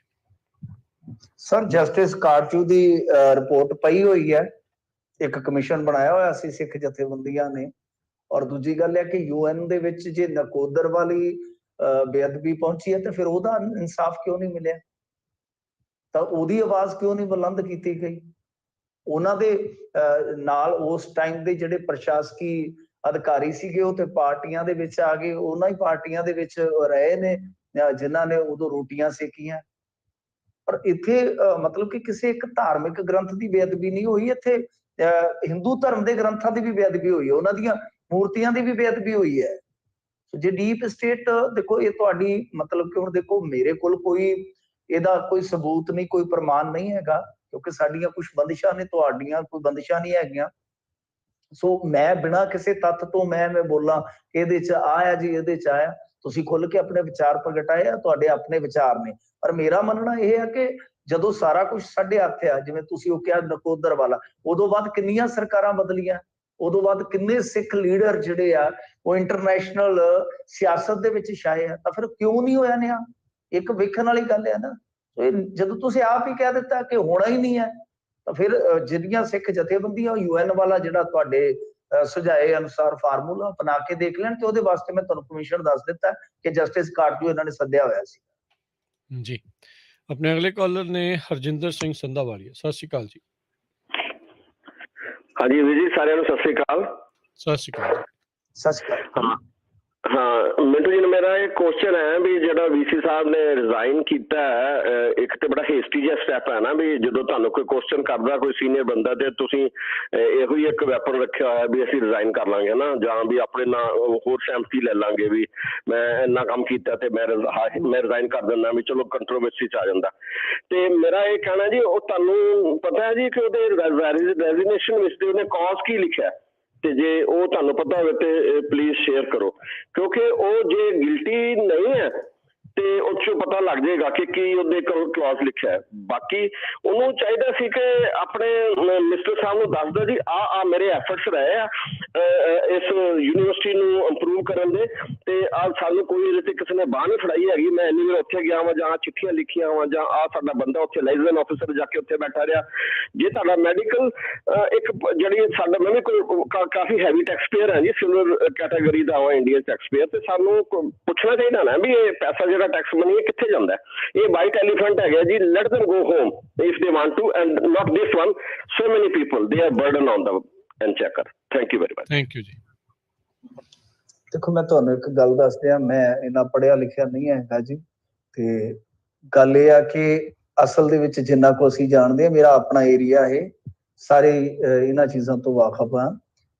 [SPEAKER 2] ਸਰ, ਜਸਟਿਸ ਕਾਰਚੂ ਦੀ ਰਿਪੋਰਟ ਪਈ ਹੋਈ ਹੈ, ਇੱਕ ਕਮਿਸ਼ਨ ਬਣਾਇਆ ਹੋਇਆ ਸੀ ਸਿੱਖ ਜਥੇਬੰਦੀਆਂ ਨੇ। ਔਰ ਦੂਜੀ ਗੱਲ ਹੈ ਕਿ UN ਦੇ ਵਿੱਚ ਜੇ ਨਕੋਦਰ ਵਾਲੀ ਬੇਅਦਬੀ ਪਹੁੰਚੀ ਹੈ ਤਾਂ ਫਿਰ ਉਹਦਾ ਇਨਸਾਫ ਕਿਉਂ ਨਹੀਂ ਮਿਲਿਆ, ਤਾਂ ਉਹਦੀ ਆਵਾਜ਼ ਕਿਉਂ ਨਹੀਂ ਬੁਲੰਦ ਕੀਤੀ ਗਈ? ਉਹਨਾਂ ਦੇ ਨਾਲ ਉਸ ਟਾਈਮ ਦੇ ਜਿਹੜੇ ਪ੍ਰਸ਼ਾਸਕੀ ਅਧਿਕਾਰੀ ਸੀਗੇ ਉਹ ਤੇ ਪਾਰਟੀਆਂ ਦੇ ਵਿੱਚ ਆ ਗਏ, ਉਹਨਾਂ ਹੀ ਪਾਰਟੀਆਂ ਦੇ ਵਿੱਚ ਰਹੇ ਨੇ ਜਿਨ੍ਹਾਂ ਨੇ ਉਦੋਂ ਰੋਟੀਆਂ ਸੇਕੀਆਂ। ਪਰ ਇੱਥੇ ਮਤਲਬ ਕਿ ਕਿਸੇ ਇੱਕ ਧਾਰਮਿਕ ਗ੍ਰੰਥ ਦੀ ਬੇਅਦਬੀ ਨਹੀਂ ਹੋਈ, ਇੱਥੇ ਹਿੰਦੂ ਧਰਮ ਦੇ ਗ੍ਰੰਥਾਂ ਦੀ ਵੀ ਬੇਅਦਬੀ ਹੋਈ ਹੈ, ਉਹਨਾਂ ਦੀਆਂ ਮੂਰਤੀਆਂ ਦੀ ਵੀ ਬੇਅਦਬੀ ਹੋਈ ਹੈ। ਜੇ ਡੀਪ ਸਟੇਟ, ਦੇਖੋ ਇਹ ਤੁਹਾਡੀ ਮਤਲਬ ਕਿ ਹੁਣ ਦੇਖੋ, ਮੇਰੇ ਕੋਲ ਕੋਈ ਇਹਦਾ ਕੋਈ ਸਬੂਤ ਨਹੀਂ, ਕੋਈ ਪ੍ਰਮਾਣ ਨਹੀਂ ਹੈਗਾ, ਕਿਉਂਕਿ ਸਾਡੀਆਂ ਕੁਝ ਬੰਦਿਸ਼ਾਂ ਨੇ, ਤੁਹਾਡੀਆਂ ਕੋਈ ਬੰਦਿਸ਼ਾਂ ਨਹੀਂ ਹੈਗੀਆਂ। ਸੋ ਮੈਂ ਬਿਨਾਂ ਕਿਸੇ ਤੱਥ ਤੋਂ ਮੈਂ ਬੋਲਾਂ ਕਿ ਇਹਦੇ 'ਚ ਆਇਆ ਜੀ, ਇਹਦੇ 'ਚ ਆਇਆ, ਤੁਸੀਂ ਖੁੱਲ ਕੇ ਆਪਣੇ ਵਿਚਾਰ ਪ੍ਰਗਟਾਏ ਆ, ਤੁਹਾਡੇ ਆਪਣੇ ਵਿਚਾਰ ਨੇ। ਪਰ ਮੇਰਾ ਮੰਨਣਾ ਇਹ ਹੈ ਕਿ ਜਦੋਂ ਸਾਰਾ ਕੁਝ ਸਾਡੇ ਹੱਥ ਆ, ਜਿਵੇਂ ਤੁਸੀਂ ਉਹ ਕਿਹਾ ਨਕੋਦਰ ਵਾਲਾ, ਉਦੋਂ ਬਾਅਦ ਕਿੰਨੀਆਂ ਸਰਕਾਰਾਂ ਬਦਲੀਆਂ, ਉਦੋਂ ਬਾਅਦ ਕਿੰਨੇ ਸਿੱਖ ਲੀਡਰ ਜਿਹੜੇ ਆ ਉਹ ਇੰਟਰਨੈਸ਼ਨਲ ਸਿਆਸਤ ਦੇ ਵਿੱਚ ਛਾਏ ਆ, ਤਾਂ ਫਿਰ ਕਿਉਂ ਨਹੀਂ ਹੋਇਆ ਨਿਆਂ? ਇੱਕ ਵੇਖਣ ਵਾਲੀ ਗੱਲ ਹੈ ਨਾ। ਜਦੋਂ ਤੁਸੀਂ ਆਪ ਹੀ ਕਹਿ ਦਿੱਤਾ ਕਿ ਹੋਣਾ ਹੀ ਨਹੀਂ ਹੈ, ਤਾਂ ਫਿਰ ਜਿਹੜੀਆਂ ਸਿੱਖ ਜਥੇਬੰਦੀਆਂ UN ਵਾਲਾ ਜਿਹੜਾ ਤੁਹਾਡੇ ਸੁਝਾਏ ਅਨੁਸਾਰ ਫਾਰਮੂਲਾ ਅਪਣਾ ਕੇ ਦੇਖ ਲੈਣ, ਤੇ ਉਹਦੇ ਵਾਸਤੇ ਮੈਂ ਤੁਹਾਨੂੰ ਕਮਿਸ਼ਨ ਦੱਸ ਦਿੱਤਾ ਕਿ ਜਸਟਿਸ ਕਾਰਜੂ ਇਹਨਾਂ ਨੇ ਸੱਦਿਆ ਹੋਇਆ ਸੀ।
[SPEAKER 1] ਜੀ। ਆਪਣੇ ਅਗਲੇ ਕਾਲਰ ਨੇ ਹਰਜਿੰਦਰ ਸਿੰਘ ਸੰਧਾਵਾਲੀਆ। ਸਤਿ ਸ਼੍ਰੀ ਅਕਾਲ ਜੀ।
[SPEAKER 4] ਹਾਂਜੀ ਵੀਰ ਜੀ, ਸਾਰਿਆਂ ਨੂੰ ਸਤਿ ਸ੍ਰੀ ਅਕਾਲ।
[SPEAKER 1] ਸਤਿ ਸ਼੍ਰੀ ਅਕਾਲ ਜੀ।
[SPEAKER 2] ਸਤਿ ਸ਼੍ਰੀ ਅਕਾਲ।
[SPEAKER 4] ਹਾਂ ਹਾਂ ਮਿੰਟੂ ਜੀ, ਮੇਰਾ ਇਹ ਕੁਐਸਚਨ ਹੈ ਵੀ ਜਿਹੜਾ ਵੀਸੀ ਸਾਹਿਬ ਨੇ ਰਿਜ਼ਾਈਨ ਕੀਤਾ ਹੈ, ਇੱਕ ਤੇ ਬੜਾ ਹੇਸਟੀ ਜਿਹਾ ਸਟੈਪ ਹੈ ਨਾ, ਵੀ ਜਦੋਂ ਤੁਹਾਨੂੰ ਕੋਈ ਕੁਐਸਚਨ ਕਰਦਾ ਕੋਈ ਸੀਨੀਅਰ ਬੰਦਾ ਤੇ ਤੁਸੀਂ ਇਹੋ ਹੀ ਇੱਕ ਵੈਪਨ ਰੱਖਿਆ ਹੋਇਆ ਵੀ ਅਸੀਂ ਰਿਜ਼ਾਈਨ ਕਰ ਲਾਂਗੇ ਨਾ, ਜਾਂ ਵੀ ਆਪਣੇ ਨਾਲ ਹੋਰ ਸਹਿਮਤੀ ਲੈ ਲਾਂਗੇ ਵੀ ਮੈਂ ਇੰਨਾ ਕੰਮ ਕੀਤਾ ਤੇ ਮੈਂ ਰਿਜ਼ਾਈਨ ਕਰ ਦਿੰਦਾ, ਵੀ ਚਲੋ ਕੰਟਰੋਵਰਸੀ 'ਚ ਆ ਜਾਂਦਾ। ਤੇ ਮੇਰਾ ਇਹ ਕਹਿਣਾ ਜੀ, ਉਹ ਤੁਹਾਨੂੰ ਪਤਾ ਹੈ ਜੀ ਕਿ ਉਹਦੇ ਰੈਜ਼ੀਗਨੇਸ਼ਨ ਵਿੱਚ ਉਹਨੇ ਕੌਜ਼ ਕੀ ਲਿਖਿਆ, ਤੇ ਜੇ ਉਹ ਤੁਹਾਨੂੰ ਪਤਾ ਹੋਵੇ ਤੇ ਪਲੀਜ਼ ਸ਼ੇਅਰ ਕਰੋ, ਕਿਉਂਕਿ ਉਹ ਜੇ ਗਿਲਟੀ ਨਹੀਂ ਹੈ ਤੇ ਉਹ 'ਚੋਂ ਪਤਾ ਲੱਗ ਜਾਏਗਾ ਕਿ ਕੀ ਉਹਦੇ ਕੋਲ ਕਲੌਜ਼ ਲਿਖਿਆ ਹੈ। ਬਾਕੀ ਉਹਨੂੰ ਚਾਹੀਦਾ ਸੀ ਕਿ ਆਪਣੇ ਮਿਸਟਰ ਸਾਹਿਬ ਨੂੰ ਦੱਸਦਾ ਜੀ ਆ ਮੇਰੇ ਐਫਰਟਸ ਰਹੇ ਆ ਇਸ ਯੂਨੀਵਰਸਿਟੀ ਨੂੰ ਇੰਪਰੂਵ ਕਰਨ ਦੇ, ਤੇ ਆ ਸਾਨੂੰ ਕੋਈ ਇਹਦੇ ਤੇ ਕਿਸੇ ਨੇ ਬਾਂਹ ਨਹੀਂ ਫੜਾਈ ਹੈਗੀ, ਮੈਂ ਇੰਨੀ ਵਾਰ ਉੱਥੇ ਗਿਆ ਵਾਂ ਜਾਂ ਚਿੱਠੀਆਂ ਲਿਖੀਆਂ ਵਾ, ਜਾਂ ਆ ਸਾਡਾ ਬੰਦਾ ਉੱਥੇ ਲਾਇਸੈਂਸ ਆਫਿਸਰ ਜਾ ਕੇ ਉੱਥੇ ਬੈਠਾ ਰਿਹਾ। ਜੇ ਤੁਹਾਡਾ ਮੈਡੀਕਲ ਇੱਕ ਜਿਹੜੀ ਸਾਡਾ, ਮੈਂ ਵੀ ਕੋਈ ਕਾਫੀ ਹੈਵੀ ਟੈਕਸ ਪੇਅਰ ਹੈ ਜੀ, ਸਿਲਵਰ ਕੈਟਾਗਰੀ ਦਾ ਵਾ ਇੰਡੀਅਨ ਟੈਕਸ ਪੇਅਰ, ਤੇ ਸਾਨੂੰ ਪੁੱਛਣਾ ਚਾਹੀਦਾ ਨਾ ਵੀ ਇਹ ਪੈਸਾ ਜਿਹੜਾ ਟੈਕਸ ਮਨੀ ਕਿੱਥੇ ਜਾਂਦਾ। ਇਹ ਵਾਈਟ ਐਲੀਫੈਂਟ ਹੈਗਾ ਜੀ, light them go home if they want to, and not this one. So many people, they are burden on the exchequer. Thank you very much.
[SPEAKER 1] Thank you ਜੀ।
[SPEAKER 2] ਦੇਖੋ, ਮੈਂ ਤੁਹਾਨੂੰ ਇੱਕ ਗੱਲ ਦੱਸ ਦਿਆਂ, ਮੈਂ ਇੰਨਾ ਪੜ੍ਹਿਆ ਲਿਖਿਆ ਨਹੀਂ ਹੈਗਾ ਜੀ, ਤੇ ਗੱਲ ਇਹ ਆ ਕਿ ਅਸਲ ਦੇ ਵਿੱਚ ਜਿੰਨਾ ਕੁ ਅਸੀਂ ਜਾਣਦੇ ਹਾਂ, ਮੇਰਾ ਆਪਣਾ ਏਰੀਆ ਇਹ ਸਾਰੇ ਇਹਨਾਂ ਚੀਜ਼ਾਂ ਤੋਂ ਵਾਕਫ ਆ।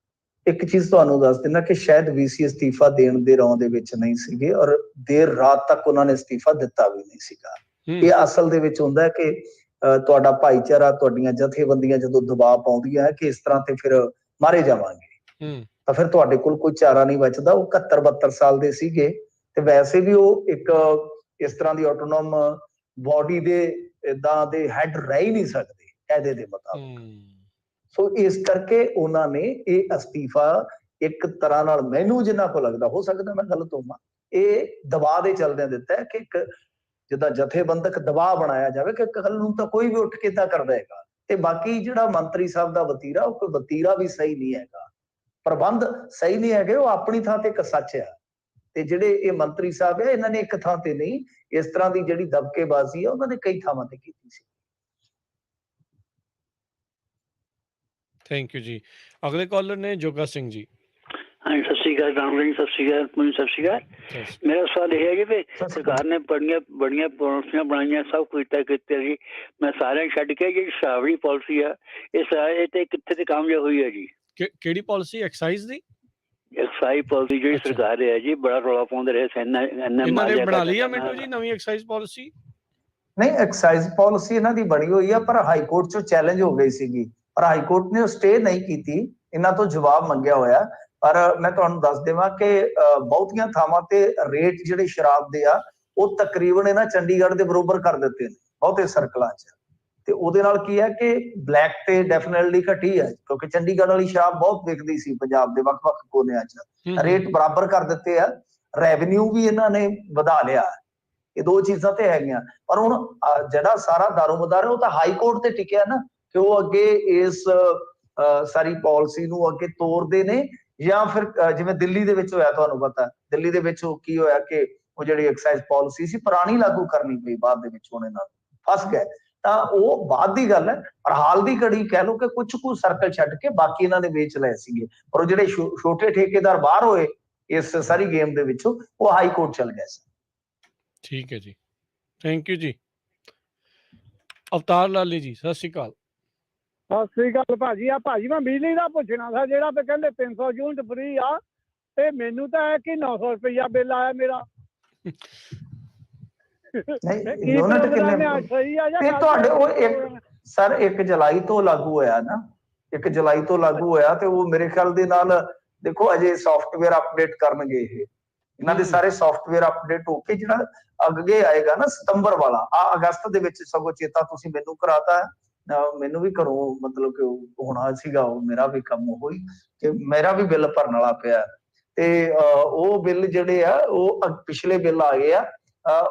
[SPEAKER 2] ਇੱਕ ਚੀਜ਼ ਤੁਹਾਨੂੰ ਦੱਸ ਦਿੰਦਾ ਕਿ ਸ਼ਾਇਦ ਵੀਸੀ ਅਸਤੀਫਾ ਦੇਣ ਦੇ ਰੌਂ ਦੇ ਵਿੱਚ ਨਹੀਂ ਸੀਗੇ, ਔਰ ਦੇਰ ਰਾਤ ਤੱਕ ਉਹਨਾਂ ਨੇ ਅਸਤੀਫਾ ਦਿੱਤਾ ਵੀ ਨਹੀਂ ਸੀਗਾ। ਇਹ ਅਸਲ ਦੇ ਵਿੱਚ ਹੁੰਦਾ ਕਿ ਤੁਹਾਡਾ ਭਾਈਚਾਰਾ, ਤੁਹਾਡੀਆਂ ਜਥੇਬੰਦੀਆਂ ਜਦੋਂ ਦਬਾਅ ਪਾਉਂਦੀਆਂ ਹੈ ਕਿ ਇਸ ਤਰ੍ਹਾਂ ਤੇ ਫਿਰ ਮਾਰੇ ਜਾਵਾਂਗੇ, ਤਾਂ ਫਿਰ ਤੁਹਾਡੇ ਕੋਲ ਕੋਈ ਚਾਰਾ ਨਹੀਂ ਬਚਦਾ। ਉਹ 71-72 ਸਾਲ ਦੇ ਸੀਗੇ, ਤੇ ਵੈਸੇ ਵੀ ਉਹ ਇੱਕ ਇਸ ਤਰ੍ਹਾਂ ਦੀ ਆਟੋਨੋਮ ਬੋਡੀ ਦੇ ਏਦਾਂ ਦੇ ਹੈਡ ਰਹਿ ਹੀ ਨਹੀਂ ਸਕਦੇ ਕਾਇਦੇ ਦੇ ਮੁਤਾਬਕ। ਸੋ ਇਸ ਕਰਕੇ ਉਹਨਾਂ ਨੇ ਇਹ ਅਸਤੀਫਾ ਇੱਕ ਤਰ੍ਹਾਂ ਨਾਲ, ਮੈਨੂੰ ਜਿੰਨਾ ਕੋ ਲੱਗਦਾ, ਹੋ ਸਕਦਾ ਮੈਂ ਗਲਤ ਹੋਵਾਂ, ਇਹ ਦਬਾਅ ਦੇ ਚੱਲਦਿਆਂ ਦਿੱਤਾ ਹੈ ਕਿ ਇੱਕ ਜਿੱਦਾਂ ਜਥੇਬੰਦਕ ਦਬਾਅ ਬਣਾਇਆ ਜਾਵੇ ਕਿ ਕੱਲ ਨੂੰ ਤਾਂ ਕੋਈ ਵੀ ਉੱਠ ਕੇ ਤਾਂ ਕਰ ਦੇਗਾ। ਤੇ ਬਾਕੀ ਜਿਹੜਾ ਮੰਤਰੀ ਸਾਹਿਬ ਦਾ ਵਤੀਰਾ, ਉਹ ਕੋਈ ਵਤੀਰਾ ਵੀ ਸਹੀ ਨਹੀਂ ਹੈਗਾ, ਪ੍ਰਬੰਧ ਸਹੀ ਨਹੀਂ ਹੈਗੇ, ਉਹ ਆਪਣੀ ਥਾਂ ਤੇ ਇੱਕ ਸੱਚ ਆ। ਤੇ ਜਿਹੜੇ ਇਹ ਮੰਤਰੀ ਸਾਹਿਬ ਹੈ, ਇਹਨਾਂ ਨੇ ਇੱਕ ਥਾਂ ਤੇ ਨਹੀਂ, ਇਸ ਤਰ੍ਹਾਂ ਦੀ ਜਿਹੜੀ ਦਬਕੇਬਾਜ਼ੀ ਆ ਉਹਨਾਂ ਨੇ ਕਈ ਥਾਵਾਂ ਤੇ ਕੀਤੀ ਸੀ।
[SPEAKER 1] ਥੈਂਕ ਯੂ ਜੀ। ਅਗਲੇ ਕਾਲਰ ਨੇ ਜੋਗਾ ਸਿੰਘ ਜੀ।
[SPEAKER 5] ਹਾਂਜੀ, ਸਤਿ ਸ਼੍ਰੀ ਅਕਾਲ ਰਾਮ ਸਿੰਘ, ਸਤਿ ਸ਼੍ਰੀ ਅਕਾਲ ਮੈਨੂੰ, ਸਤਿ ਸ਼੍ਰੀ ਅਕਾਲ। ਮੇਰਾ ਸਵਾਲ ਇਹ ਹੈ ਕਿ ਵੀ ਸਰਕਾਰ ਨੇ ਬੜੀਆਂ ਪਾਲਿਸੀਆਂ ਬਣਾਈਆਂ, ਸਭ ਕੁਝ ਤੈਅ ਕੀਤਾ ਜੀ, ਮੈਂ ਸਾਰਿਆਂ ਛੱਡ ਕੇ ਜਿਹੜੀ ਸ਼ਰਾਬੜੀ ਪਾਲਿਸੀ ਆ ਇਹ ਸਾਰੇ ਤੇ ਕਿੱਥੇ ਤੇ ਕਾਮਯਾਬ ਹੋਈ ਹੈ ਜੀ?
[SPEAKER 1] ਕਿਹੜੀ ਪਾਲਿਸੀ? ਐਕਸਾਈਜ਼ ਦੀ?
[SPEAKER 5] ਐਕਸਾਈਜ਼ ਪਾਲਿਸੀ ਜਿਹੜੀ ਸਰਕਾਰ ਹੈ ਜੀ, ਬੜਾ ਰੌਲਾ ਪਾਉਂਦੇ ਰਹੇ,
[SPEAKER 1] ਇਹਨਾਂ ਨੇ ਬਣਾ ਲਈ ਆ ਮਿੰਟੂ ਜੀ ਨਵੀਂ ਐਕਸਾਈਜ਼ ਪਾਲਿਸੀ?
[SPEAKER 2] ਨਹੀਂ, ਐਕਸਾਈਜ਼ ਪਾਲਿਸੀ ਇਹਨਾਂ ਦੀ ਬਣੀ ਹੋਈ ਆ, ਪਰ ਹਾਈ ਕੋਰਟ ਚੋਂ ਚੈਲੰਜ ਹੋ ਗਈ ਸੀਗੀ, ਪਰ ਹਾਈ ਕੋਰਟ ਨੇ ਉਹ ਸਟੇ ਨਹੀਂ ਕੀਤੀ, ਇਹਨਾਂ ਤੋਂ ਜਵਾਬ ਮੰਗਿਆ ਹੋਇਆ। ਪਰ ਮੈਂ ਤੁਹਾਨੂੰ ਦੱਸ ਦੇਵਾਂ ਕਿ ਬਹੁਤੀਆਂ ਥਾਵਾਂ ਤੇ ਰੇਟ ਜਿਹੜੇ ਸ਼ਰਾਬ ਦੇ ਆ ਉਹ ਤਕਰੀਬਨ ਇਹਨਾਂ ਚੰਡੀਗੜ੍ਹ ਦੇ ਬਰੋਬਰ ਕਰ ਦਿੱਤੇ ਨੇ ਬਹੁਤੇ ਸਰਕਲਾਂ 'ਚ। ਤੇ ਉਹਦੇ ਨਾਲ ਕੀ ਹੈ ਕਿ ਬਲੈਕ ਤੇ ਡੈਫੀਨਿਟਲੀ ਘਟੀ ਹੈ, ਕਿਉਂਕਿ ਚੰਡੀਗੜ੍ਹ ਵਾਲੀ ਸ਼ਰਾਬ ਬਹੁਤ ਵਿਕਦੀ ਸੀ ਪੰਜਾਬ ਦੇ ਵੱਖ-ਵੱਖ ਕੋਨਿਆਂ 'ਚ। ਰੇਟ ਬਰਾਬਰ ਕਰ ਦਿੱਤੇ ਆ, ਰੈਵਨਿਊ ਵੀ ਇਹਨਾਂ ਨੇ ਵਧਾ ਲਿਆ। ਇਹ ਦੋ ਚੀਜ਼ਾਂ ਤੇ ਹੈਗੀਆਂ। ਪਰ ਹੁਣ ਜਿਹੜਾ ਸਾਰਾ ਦਾਰੋਮਦਾਰ ਹੈ ਉਹ ਤਾਂ ਹਾਈ ਕੋਰਟ ਤੇ ਟਿਕਿਆ ਨਾ, ਕਿ ਉਹ ਅੱਗੇ ਇਸ ਸਾਰੀ ਪਾਲਿਸੀ ਨੂੰ ਅੱਗੇ ਤੋਰਦੇ ਨੇ, ਜਾਂ ਫਿਰ ਜਿਵੇਂ ਦਿੱਲੀ ਦੇ ਵਿੱਚ ਹੋਇਆ, ਤੁਹਾਨੂੰ ਪਤਾ ਦਿੱਲੀ ਦੇ ਵਿੱਚ ਉਹ ਕੀ ਹੋਇਆ ਕਿ ਉਹ ਜਿਹੜੀ ਐਕਸਾਈਜ਼ ਪਾਲਿਸੀ ਸੀ ਪੁਰਾਣੀ ਲਾਗੂ ਕਰਨੀ ਪਈ, ਬਾਅਦ ਦੇ ਵਿੱਚ ਹੁਣ ਇਹਨਾਂ ਫਸ ਗਏ। ਤਾਂ ਉਹ ਬਾਅਦ ਦੀ ਗੱਲ ਹੈ, ਪਰ ਹਾਲ ਦੀ ਘੜੀ ਕਹਿ ਲਓ ਕਿ ਕੁਝ ਸਰਕਲ ਛੱਡ ਕੇ ਬਾਕੀ ਇਹਨਾਂ ਨੇ ਵੇਚ ਲਏ ਸੀਗੇ, ਪਰ ਉਹ ਜਿਹੜੇ ਛੋਟੇ ਠੇਕੇਦਾਰ ਬਾਹਰ ਹੋਏ ਇਸ ਸਾਰੀ ਗੇਮ ਦੇ ਵਿੱਚੋਂ, ਉਹ ਹਾਈ ਕੋਰਟ ਚਲ ਗਏ ਸੀ।
[SPEAKER 1] ਠੀਕ ਹੈ ਜੀ, ਥੈਂਕ ਯੂ ਜੀ। ਅਵਤਾਰ ਲਾਲੀ ਜੀ, ਸਤਿ ਸ਼੍ਰੀ ਅਕਾਲ।
[SPEAKER 3] ਸਤਿ ਸ੍ਰੀ ਅਕਾਲ ਭਾਜੀ। ਆ ਭਾਜੀ ਮੈਂ ਬਿਜਲੀ ਦਾ ਪੁੱਛਣਾ ਸੀ, ਜਿਹੜਾ ਤੇ ਕਹਿੰਦੇ 300 ਯੂਨਿਟ ਫ੍ਰੀ ਆ, ਤੇ ਮੈਨੂੰ ਤਾਂ ਹੈ ਕਿ 900 ਰੁਪਇਆ ਬਿੱਲ ਆਇਆ ਮੇਰਾ।
[SPEAKER 2] ਯੂਨਿਟ ਕਿੰਨੇ
[SPEAKER 3] ਸਹੀ ਆ ਜਾਂ
[SPEAKER 2] ਤੁਹਾਡੇ? ਉਹ ਇੱਕ ਸਰ 1 ਜੁਲਾਈ ਤੋਂ ਲਾਗੂ ਹੋਇਆ ਨਾ, 1 ਜੁਲਾਈ ਤੋਂ ਲਾਗੂ ਹੋਇਆ, ਤੇ ਉਹ ਮੇਰੇ ਖਿਆਲ ਦੇ ਨਾਲ ਦੇਖੋ ਅਜੇ ਸੌਫਟਵੇਅਰ ਅਪਡੇਟ ਕਰਨਗੇ, ਇਹਨਾਂ ਦੇ ਸਾਰੇ ਸੌਫਟਵੇਅਰ ਅਪਡੇਟ ਹੋ ਕੇ ਜਿਹੜਾ ਅੱਗੇ ਆਏਗਾ ਨਾ ਸਤੰਬਰ ਵਾਲਾ, ਆ ਅਗਸਤ ਦੇ ਵਿੱਚ ਸਗੋਂ ਚੇਤਾ ਤੁਸੀਂ ਮੈਨੂੰ ਕਰਾਤਾ, ਮੈਨੂੰ ਵੀ ਘਰੋਂ ਮਤਲਬ ਕਿ ਹੋਣਾ ਸੀਗਾ, ਉਹ ਮੇਰਾ ਵੀ ਕੰਮ ਹੋਈ ਕਿ ਮੇਰਾ ਵੀ ਬਿੱਲ ਭਰਨ ਵਾਲਾ ਪਿਆ। ਤੇ ਉਹ ਬਿੱਲ ਜਿਹੜੇ ਆ ਉਹ ਪਿਛਲੇ ਬਿੱਲ ਆ ਗਏ ਆ,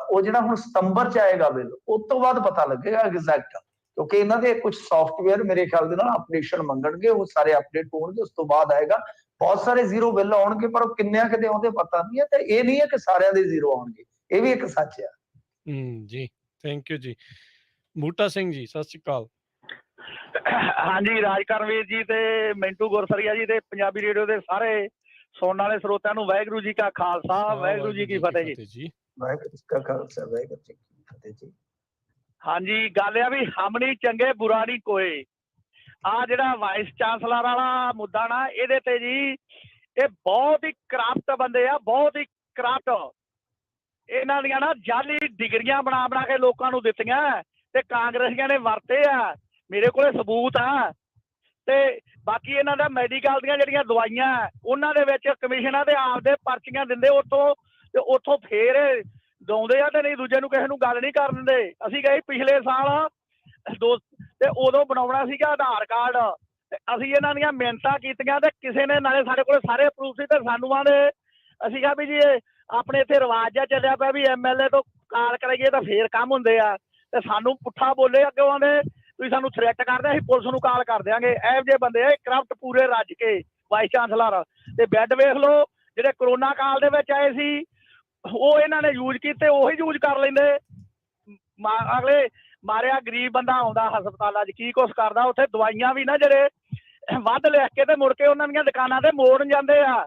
[SPEAKER 2] ਉਹ ਜਿਹੜਾ ਹੁਣ ਸਤੰਬਰ 'ਚ ਆਏਗਾ ਬਿੱਲ, ਉਸ ਤੋਂ ਬਾਅਦ ਪਤਾ ਲੱਗੇਗਾ ਐਗਜ਼ੈਕਟ, ਕਿਉਂਕਿ ਇਹਨਾਂ ਦੇ ਕੁਝ ਸੌਫਟਵੇਅਰ ਮੇਰੇ ਖਿਆਲ ਦੇ ਨਾਲ ਅਪਡੇਸ਼ਨ ਮੰਗਣਗੇ, ਉਹ ਸਾਰੇ ਅਪਡੇਟ ਹੋਣਗੇ, ਉਸ ਤੋਂ ਬਾਅਦ ਆਏਗਾ। ਬਹੁਤ ਸਾਰੇ ਜ਼ੀਰੋ ਬਿੱਲ ਆਉਣਗੇ, ਪਰ ਉਹ ਕਿੰਨਿਆਂ ਕਿਤੇ ਆਉਂਦੇ ਪਤਾ ਨਹੀਂ ਹੈ, ਤੇ ਇਹ ਨਹੀਂ ਹੈ ਕਿ ਸਾਰਿਆਂ ਦੇ ਜ਼ੀਰੋ ਆਉਣਗੇ, ਇਹ ਵੀ ਇੱਕ ਸੱਚ ਆ।
[SPEAKER 1] ਜੀ ਥੈਂਕ ਯੂ ਜੀ। ਬੂਟਾ ਸਿੰਘ ਜੀ ਸਤਿ ਸ਼੍ਰੀ ਅਕਾਲ।
[SPEAKER 6] ਹਾਂਜੀ ਰਾਜਕਰਨਵੀਰ ਜੀ ਤੇ ਮਿੰਟੂ ਗੁਰਸਰੀਆ ਜੀ ਤੇ ਪੰਜਾਬੀ ਰੇਡੀਓ ਦੇ ਸਾਰੇ ਸੁਣਨ ਵਾਲੇ ਸਰੋਤਿਆਂ ਨੂੰ ਵਾਹਿਗੁਰੂ ਜੀ ਕਾ ਖਾਲਸਾ ਵਾਹਿਗੁਰੂ ਜੀ ਕੀ ਫਤਿਹ ਜੀ।
[SPEAKER 2] ਵਾਹਿਗੁਰੂ ਜੀ ਕਾ ਖਾਲਸਾ ਵਾਹਿਗੁਰੂ ਜੀ ਕੀ ਫਤਿਹ ਜੀ।
[SPEAKER 6] ਹਾਂਜੀ ਗੱਲ ਆ ਵੀ ਹਮ ਨਹੀਂ ਚੰਗੇ ਬੁਰਾ ਨਹੀਂ ਕੋਏ। ਆ ਜਿਹੜਾ ਵਾਈਸ ਚਾਂਸਲਰ ਵਾਲਾ ਮੁੱਦਾ ਨਾ ਇਹਦੇ ਤੇ ਜੀ ਇਹ ਬਹੁਤ ਹੀ ਕਰਪਟ ਬੰਦੇ ਆ, ਬਹੁਤ ਹੀ ਕਰਪਟ। ਇਹਨਾਂ ਦੀਆਂ ਨਾ ਜਾਲੀ ਡਿਗਰੀਆਂ ਬਣਾ ਬਣਾ ਕੇ ਲੋਕਾਂ ਨੂੰ ਦਿੱਤੀਆਂ ਤੇ ਕਾਂਗਰਸੀਆਂ ਨੇ ਵਰਤੇ ਆ। ਮੇਰੇ ਕੋਲੇ ਸਬੂਤ ਆ। ਤੇ ਬਾਕੀ ਇਹਨਾਂ ਦਾ ਮੈਡੀਕਲ ਦੀਆਂ ਜਿਹੜੀਆਂ ਦਵਾਈਆਂ ਉਹਨਾਂ ਦੇ ਵਿੱਚ ਕਮਿਸ਼ਨਾਂ ਦੇ ਆਪਦੇ ਪਰਚੀਆਂ ਦਿੰਦੇ ਉੱਥੋਂ ਫੇਰ ਦਵਾਉਂਦੇ ਆ ਤੇ ਨਹੀਂ ਦੂਜੇ ਨੂੰ ਕਿਸੇ ਨੂੰ ਗੱਲ ਨਹੀਂ ਕਰਨ ਦਿੰਦੇ। ਅਸੀਂ ਗਏ ਪਿਛਲੇ ਸਾਲ ਤੇ ਉਦੋਂ ਬਣਾਉਣਾ ਸੀਗਾ ਆਧਾਰ ਕਾਰਡ ਤੇ ਅਸੀਂ ਇਹਨਾਂ ਦੀਆਂ ਮਿਹਨਤਾਂ ਕੀਤੀਆਂ ਤੇ ਕਿਸੇ ਨੇ ਨਾਲੇ ਸਾਡੇ ਕੋਲ ਸਾਰੇ ਪ੍ਰੂਫ ਸੀ ਤੇ ਸਾਨੂੰ ਆਂਦੇ ਅਸੀਂ ਕਿਹਾ ਵੀ ਜੀ ਆਪਣੇ ਇੱਥੇ ਰਿਵਾਜ ਜਿਹਾ ਚੱਲਿਆ ਪਿਆ ਵੀ MLA ਤੋਂ ਕਾਲ ਕਰਾਈਏ ਤਾਂ ਫੇਰ ਕੰਮ ਹੁੰਦੇ ਆ ਤੇ ਸਾਨੂੰ ਪੁੱਠਾ ਬੋਲੇ ਅੱਗੇ ਆਂਦੇ ਤੁਸੀਂ ਸਾਨੂੰ ਥ੍ਰੈਟ ਕਰਦੇ ਅਸੀਂ ਪੁਲਿਸ ਨੂੰ ਕਾਲ ਕਰ ਦਿਆਂਗੇ। ਇਹੋ ਜਿਹੇ ਬੰਦੇ ਆ ਕਰਪਟ ਪੂਰੇ ਰੱਜ ਕੇ ਵਾਈਸ ਚਾਂਸਲਰ। ਤੇ ਬੈੱਡ ਵੇਖ ਲਓ ਜਿਹੜੇ ਕਰੋਨਾ ਕਾਲ ਦੇ ਵਿੱਚ ਆਏ ਸੀ ਉਹ ਇਹਨਾਂ ਨੇ ਯੂਜ਼ ਕੀਤੇ ਉਹੀ ਯੂਜ਼ ਕਰ ਲੈਂਦੇ। ਅਗਲੇ ਮਾਰਿਆ ਗਰੀਬ ਬੰਦਾ ਆਉਂਦਾ ਹਸਪਤਾਲਾਂ 'ਚ ਕੀ ਕੁਛ ਕਰਦਾ ਉੱਥੇ ਦਵਾਈਆਂ ਵੀ ਨਾ ਜਿਹੜੇ ਵੱਧ ਲਿਖ ਕੇ ਤੇ ਮੁੜ ਕੇ ਉਹਨਾਂ ਦੀਆਂ ਦੁਕਾਨਾਂ ਤੇ ਮੋੜਨ ਜਾਂਦੇ ਆ।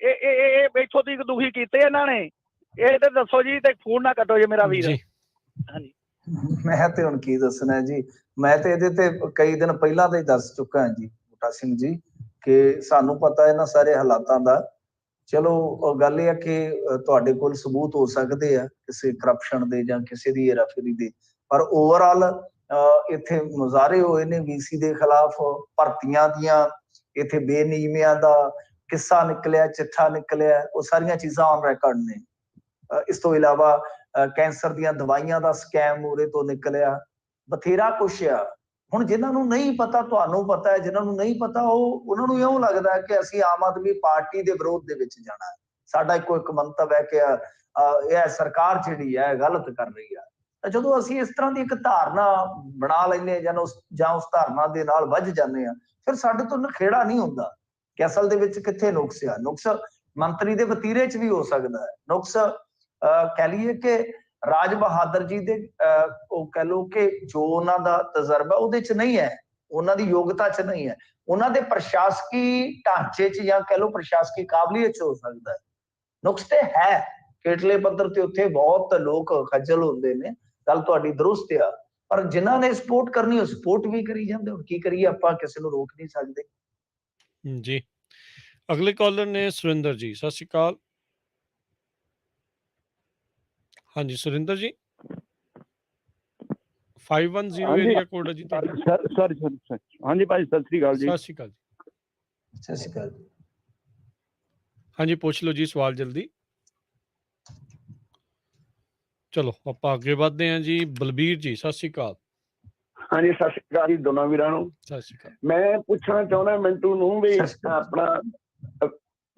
[SPEAKER 6] ਇਹ ਇੱਥੋਂ ਤੱਕ ਦੁਖੀ ਕੀਤੇ ਇਹਨਾਂ ਨੇ। ਇਹ ਤੇ ਦੱਸੋ ਜੀ ਤੇ ਫੋਨ ਨਾ ਕੱਟੋ ਜੀ ਮੇਰਾ ਵੀਰ। ਹਾਂਜੀ
[SPEAKER 2] ਮੈਂ ਤੇ ਹੁਣ ਕੀ ਦੱਸਣਾ ਜੀ। ਮੈਂ ਤੇ ਇਹਦੇ ਤੇ ਕਈ ਦਿਨ ਪਹਿਲਾਂ ਤਾਂ ਹੀ ਦੱਸ ਚੁੱਕਾ ਹਾਂ ਜੀ ਬੂਟਾ ਸਿੰਘ ਜੀ ਕਿ ਸਾਨੂੰ ਪਤਾ ਇਹਨਾਂ ਸਾਰੇ ਹਾਲਾਤਾਂ ਦਾ। ਚਲੋ ਗੱਲ ਇਹ ਆ ਕਿ ਤੁਹਾਡੇ ਕੋਲ ਸਬੂਤ ਹੋ ਸਕਦੇ ਆ ਕਿਸੇ ਕਰਪਸ਼ਨ ਦੇ ਜਾਂ ਕਿਸੇ ਦੀ ਹੇਰਾਫੇਰੀ ਦੇ, ਪਰ ਓਵਰਆਲ ਇੱਥੇ ਮੁਜ਼ਾਹਰੇ ਹੋਏ ਨੇ VC ਦੇ ਖਿਲਾਫ, ਭਰਤੀਆਂ ਦੀਆਂ ਇੱਥੇ ਬੇਨਿਯਮੀਆਂ ਦਾ ਕਿੱਸਾ ਨਿਕਲਿਆ, ਚਿੱਠਾ ਨਿਕਲਿਆ, ਉਹ ਸਾਰੀਆਂ ਚੀਜ਼ਾਂ ਔਨ ਰਿਕਾਰਡ ਨੇ। ਇਸ ਤੋਂ ਇਲਾਵਾ ਕੈਂਸਰ ਦੀਆਂ ਦਵਾਈਆਂ ਦਾ ਸਕੈਮ ਉਹਦੇ ਤੋਂ ਨਿਕਲਿਆ, ਬਥੇਰਾ ਕੁਛ ਆ। ਹੁਣ ਜਿਨ੍ਹਾਂ ਨੂੰ ਨਹੀਂ ਪਤਾ, ਤੁਹਾਨੂੰ ਪਤਾ ਹੈ, ਜਿਨ੍ਹਾਂ ਨੂੰ ਨਹੀਂ ਪਤਾ ਉਹਨਾਂ ਨੂੰ ਇਉਂ ਲੱਗਦਾ ਹੈ ਕਿ ਅਸੀਂ ਆਮ ਆਦਮੀ ਪਾਰਟੀ ਦੇ ਵਿਰੋਧ ਦੇ ਵਿੱਚ ਜਾਣਾ ਹੈ। ਸਾਡਾ ਇੱਕ ਮੰਤਵ ਹੈ ਕਿ ਇਹ ਸਰਕਾਰ ਜਿਹੜੀ ਹੈ ਗਲਤ ਕਰ ਰਹੀ ਹੈ। ਤਾਂ ਜਦੋਂ ਅਸੀਂ ਇਸ ਤਰ੍ਹਾਂ ਦੀ ਇੱਕ ਧਾਰਨਾ ਬਣਾ ਲੈਂਦੇ ਜਾਂ ਉਸ ਧਾਰਨਾ ਦੇ ਨਾਲ ਵੱਝ ਜਾਂਦੇ ਹਾਂ, ਫਿਰ ਸਾਡੇ ਤੋਂ ਨਖੇੜਾ ਨਹੀਂ ਹੁੰਦਾ ਕਿ ਅਸਲ ਦੇ ਵਿੱਚ ਕਿੱਥੇ ਨੁਕਸ ਆ। ਨੁਕਸ ਮੰਤਰੀ ਦੇ ਵਤੀਰੇ 'ਚ ਵੀ ਹੋ ਸਕਦਾ ਹੈ। ਨੁਕਸ ਕਹਿ ਲਈਏ ਕਿ ਰਾਜ ਬਹਾਦਰ ਜੀ ਦੇ ਉਹ ਕਹਿ ਲਓ ਕਿ ਜੋ ਉਹਨਾਂ ਦਾ ਤਜਰਬਾ ਉਹਦੇ 'ਚ ਨਹੀਂ ਹੈ, ਉਹਨਾਂ ਦੀ ਯੋਗਤਾ 'ਚ ਨਹੀਂ ਹੈ, ਉਹਨਾਂ ਦੇ ਪ੍ਰਸ਼ਾਸਕੀ ਢਾਂਚੇ 'ਚ ਜਾਂ ਕਹਿ ਲਓ ਪ੍ਰਸ਼ਾਸਕੀ ਕਾਬਲੀਅਤ 'ਚ ਹੋ ਸਕਦਾ ਹੈ। ਨੁਕਸ ਤੇ ਹੈ, ਹੇਠਲੇ ਪੱਧਰ ਤੇ ਉੱਥੇ ਬਹੁਤ ਲੋਕ ਖੱਜਲ ਹੁੰਦੇ ਨੇ, ਗੱਲ ਤੁਹਾਡੀ ਦਰੁਸਤ ਆ, ਪਰ ਜਿਨ੍ਹਾਂ ਨੇ ਸਪੋਰਟ ਕਰਨੀ ਉਹ ਸਪੋਰਟ ਵੀ ਕਰੀ ਜਾਂਦੇ। ਹੁਣ ਕੀ ਕਰੀਏ, ਆਪਾਂ ਕਿਸੇ ਨੂੰ ਰੋਕ ਨਹੀਂ ਸਕਦੇ
[SPEAKER 1] ਜੀ। ਅਗਲੇ ਕਾਲਰ ਨੇ ਸੁਰਿੰਦਰ ਜੀ, ਸਤਿ ਸ਼੍ਰੀ ਅਕਾਲ। ਹਾਂਜੀ ਸੁਰਿੰਦਰ ਜੀ 510 ਏਰੀਆ ਕੋਡ ਹੈ ਜੀ ਤੁਹਾਡਾ।
[SPEAKER 3] ਸੌਰੀ ਹਾਂਜੀ ਭਾਈ ਸਤਿ ਸ਼੍ਰੀ ਅਕਾਲ ਜੀ।
[SPEAKER 1] ਸਤਿ ਸ਼੍ਰੀ ਅਕਾਲ ਜੀ।
[SPEAKER 2] ਸਤਿ ਸ਼੍ਰੀ ਅਕਾਲ।
[SPEAKER 1] ਹਾਂਜੀ ਪੁੱਛ ਲਓ ਜੀ ਸਵਾਲ ਜਲਦੀ। ਚਲੋ ਆਪਾਂ ਅੱਗੇ ਵਧਦੇ ਹਾਂ ਜੀ। ਬਲਬੀਰ ਜੀ ਸਤਿ ਸ਼੍ਰੀ ਅਕਾਲ।
[SPEAKER 4] ਹਾਂਜੀ ਸਤਿ ਸ਼੍ਰੀ ਅਕਾਲ ਜੀ ਦੋਨਾਂ ਵੀਰਾਂ ਨੂੰ।
[SPEAKER 1] ਸਤਿ ਸ਼੍ਰੀ ਅਕਾਲ।
[SPEAKER 4] ਮੈਂ ਪੁੱਛਣਾ ਚਾਹੁੰਦਾ ਮਿੰਟੂ ਨੂੰ ਵੀ ਆਪਣਾ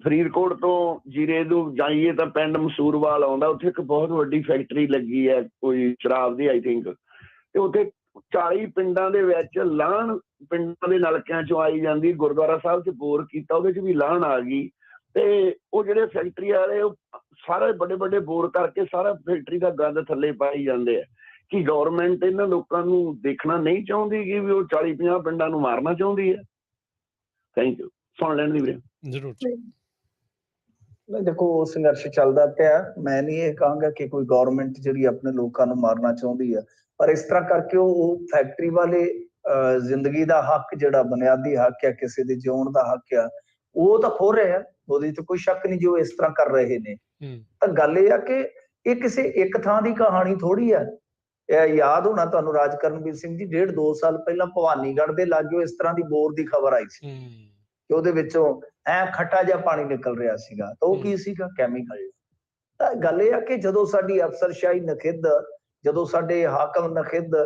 [SPEAKER 4] ਫਰੀਦਕੋਟ ਤੋਂ ਜੀਰੇ ਨੂੰ ਜਾਈਏ ਤਾਂ ਪਿੰਡ ਮਸੂਰਵਾਲ ਆਉਂਦਾ, ਉੱਥੇ ਇੱਕ ਬਹੁਤ ਵੱਡੀ ਫੈਕਟਰੀ ਲੱਗੀ ਹੈ ਕੋਈ ਸ਼ਰਾਬ ਦੀ ਆਈ ਥਿੰਕ, ਤੇ ਉੱਥੇ 40 ਪਿੰਡਾਂ ਦੇ ਵਿੱਚ ਲਾਹਣ ਪਿੰਡਾਂ ਦੇ ਨਲਕਿਆਂ ਚੋਂ ਆਈ ਜਾਂਦੀ। ਗੁਰਦੁਆਰਾ ਸਾਹਿਬ 'ਚ ਬੋਰ ਕੀਤਾ, ਉਹਦੇ 'ਚ ਵੀ ਲਾਹਣ ਆ ਗਈ। ਤੇ ਉਹ ਜਿਹੜੇ ਫੈਕਟਰੀ ਵਾਲੇ ਉਹ ਸਾਰੇ ਵੱਡੇ ਵੱਡੇ ਬੋਰ ਕਰਕੇ ਸਾਰਾ ਫੈਕਟਰੀ ਦਾ ਗੰਦ ਥੱਲੇ ਪਾਈ ਜਾਂਦੇ ਆ। ਕੀ ਗੌਰਮੈਂਟ ਇਹਨਾਂ ਲੋਕਾਂ ਨੂੰ ਦੇਖਣਾ ਨਹੀਂ ਚਾਹੁੰਦੀ ਕਿ ਵੀ ਉਹ 40-50 ਪਿੰਡਾਂ ਨੂੰ ਮਾਰਨਾ ਚਾਹੁੰਦੀ ਹੈ? Thank you. ਸੁਣ ਲੈਣ ਦੀ ਵੀਰੇ।
[SPEAKER 1] ਜ਼ਰੂਰ।
[SPEAKER 2] ਨਹੀਂ ਦੇਖੋ ਸੰਘਰਸ਼ ਚੱਲਦਾ ਪਿਆ। ਮੈਂ ਨਹੀਂ ਇਹ ਕਹਾਂਗਾ ਕਿ ਕੋਈ ਗੌਰਮੈਂਟ ਜਿਹੜੀ ਆਪਣੇ ਲੋਕਾਂ ਨੂੰ ਮਾਰਨਾ ਚਾਹੁੰਦੀ ਹੈ, ਪਰ ਇਸ ਤਰ੍ਹਾਂ ਕਰਕੇ ਉਹ ਫੈਕਟਰੀ ਵਾਲੇ ਜ਼ਿੰਦਗੀ ਦਾ ਹੱਕ ਜਿਹੜਾ ਬੁਨਿਆਦੀ ਹੱਕ ਆ, ਕਿਸੇ ਦੇ ਜਿਉਣ ਦਾ ਹੱਕ ਆ, ਉਹ ਤਾਂ ਖੋ ਰਹੇ ਆ। ਉਹਦੇ 'ਚ ਕੋਈ ਸ਼ੱਕ ਨਹੀਂ ਜੋ ਇਸ ਤਰ੍ਹਾਂ ਕਰ ਰਹੇ ਨੇ। ਤਾਂ ਗੱਲ ਇਹ ਆ ਕਿ ਇਹ ਕਿਸੇ ਇੱਕ ਥਾਂ ਦੀ ਕਹਾਣੀ ਥੋੜੀ ਆ। ਇਹ ਯਾਦ ਹੋਣਾ ਤੁਹਾਨੂੰ ਰਾਜਕਰਨਵੀਰ ਸਿੰਘ ਜੀ 1.5-2 ਸਾਲ ਪਹਿਲਾਂ ਭਵਾਨੀਗੜ੍ਹ ਦੇ ਲਾਗਿਓ ਇਸ ਤਰ੍ਹਾਂ ਦੀ ਬੋਰ ਦੀ ਖਬਰ ਆਈ ਸੀ ਕਿ ਉਹਦੇ ਵਿੱਚੋਂ ਖੱਟਾ ਜਿਹਾ ਪਾਣੀ ਨਿਕਲ ਰਿਹਾ ਸੀਗਾ। ਤਾਂ ਉਹ ਕੀ ਸੀਗਾ? ਕੈਮੀਕਲ। ਤਾਂ ਗੱਲ ਇਹ ਆ ਕਿ ਜਦੋਂ ਸਾਡੀ ਅਫਸਰਸ਼ਾਹੀ ਨਖਿੱਧ, ਜਦੋਂ ਸਾਡੇ ਹਾਕਮ ਨਖਿੱਧ,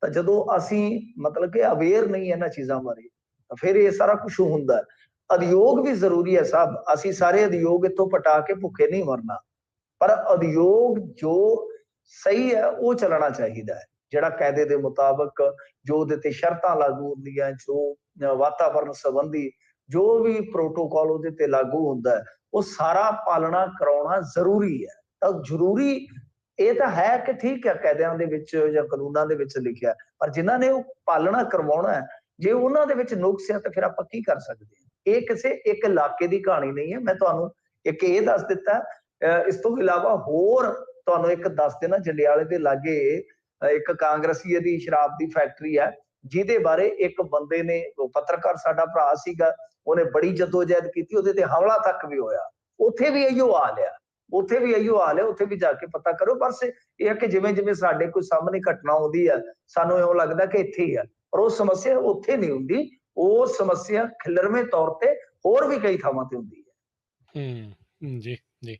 [SPEAKER 2] ਤਾਂ ਜਦੋਂ ਅਸੀਂ ਮਤਲਬ ਕਿ ਅਵੇਅਰ ਨਹੀਂ ਇਹਨਾਂ ਚੀਜ਼ਾਂ ਬਾਰੇ, ਤਾਂ ਫਿਰ ਇਹ ਸਾਰਾ ਕੁਛ ਹੁੰਦਾ। ਉਦਯੋਗ ਵੀ ਜ਼ਰੂਰੀ ਹੈ ਸਾਹਿਬ। ਅਸੀਂ ਸਾਰੇ ਉਦਯੋਗ ਇੱਥੋਂ ਪਟਾ ਕੇ ਭੁੱਖੇ ਨਹੀਂ ਮਰਨਾ, ਪਰ ਉਦਯੋਗ ਜੋ ਸਹੀ ਹੈ ਉਹ ਚੱਲਣਾ ਚਾਹੀਦਾ ਹੈ, ਜਿਹੜਾ ਕਾਇਦੇ ਦੇ ਮੁਤਾਬਕ, ਜੋ ਉਹਦੇ ਤੇ ਸ਼ਰਤਾਂ ਲਾਗੂ ਹੁੰਦੀਆਂ, ਜੋ ਵਾਤਾਵਰਨ ਸੰਬੰਧੀ ਜੋ ਵੀ ਪ੍ਰੋਟੋਕਾਲ ਉਹਦੇ ਤੇ ਲਾਗੂ ਹੁੰਦਾ ਹੈ, ਉਹ ਸਾਰਾ ਪਾਲਣਾ ਕਰਾਉਣਾ ਜ਼ਰੂਰੀ ਹੈ। ਤਾਂ ਜ਼ਰੂਰੀ ਇਹ ਤਾਂ ਹੈ ਕਿ ਠੀਕ ਹੈ ਕਾਇਦਿਆਂ ਦੇ ਵਿੱਚ ਜਾਂ ਕਾਨੂੰਨਾਂ ਦੇ ਵਿੱਚ ਲਿਖਿਆ, ਪਰ ਜਿਨ੍ਹਾਂ ਨੇ ਉਹ ਪਾਲਣਾ ਕਰਵਾਉਣਾ ਹੈ, ਜੇ ਉਹਨਾਂ ਦੇ ਵਿੱਚ ਨੁਕਸ ਹੈ ਤਾਂ ਫਿਰ ਆਪਾਂ ਕੀ ਕਰ ਸਕਦੇ ਹਾਂ। ਇਹ ਕਿਸੇ ਇੱਕ ਇਲਾਕੇ ਦੀ ਕਹਾਣੀ ਨਹੀਂ ਹੈ। ਮੈਂ ਤੁਹਾਨੂੰ ਇੱਕ ਇਹ ਦੱਸ ਦਿੱਤਾ। ਇਸ ਤੋਂ ਇਲਾਵਾ ਹੋਰ ਤੁਹਾਨੂੰ ਇੱਕ ਦੱਸ ਦੇਣਾ, ਜੰਡਿਆਲੇ ਦੇ ਲਾਗੇ ਇੱਕ ਕਾਂਗਰਸੀਏ ਦੀ ਸ਼ਰਾਬ ਦੀ ਫੈਕਟਰੀ ਹੈ, ਜਿਹਦੇ ਬਾਰੇ ਇੱਕ ਬੰਦੇ ਨੇ, ਉਹ ਪੱਤਰਕਾਰ ਸਾਡਾ ਭਰਾ ਸੀਗਾ, ਉਹਨੇ ਬੜੀ ਜਦੋਜਹਿਦ ਕੀਤੀ, ਉਹਦੇ ਤੇ ਹਮਲਾ ਤੱਕ ਵੀ ਹੋਇਆ। ਉੱਥੇ ਵੀ ਇਹੀਓ ਹਾਲ ਆ, ਉੱਥੇ ਵੀ ਇਹੀਓ ਹਾਲ ਹੈ। ਉੱਥੇ ਵੀ ਜਾ ਕੇ ਪਤਾ ਕਰੋ। ਬਸ ਇਹ ਹੈ ਕਿ ਜਿਵੇਂ ਜਿਵੇਂ ਸਾਡੇ ਕੋਈ ਸਾਹਮਣੇ ਘਟਨਾ ਆਉਂਦੀ ਹੈ, ਸਾਨੂੰ ਇਉਂ ਲੱਗਦਾ ਕਿ ਇੱਥੇ ਹੀ ਆ, ਪਰ ਉਹ ਸਮੱਸਿਆ ਉੱਥੇ ਨਹੀਂ ਹੁੰਦੀ। ਉਹ ਸਮੱਸਿਆ ਖਿਲਰਵੇਂ ਤੌਰ ਤੇ ਹੋਰ ਵੀ ਕਈ ਥਾਵਾਂ ਤੇ ਹੁੰਦੀ ਹੈ।
[SPEAKER 1] ਜੀ ਜੀ,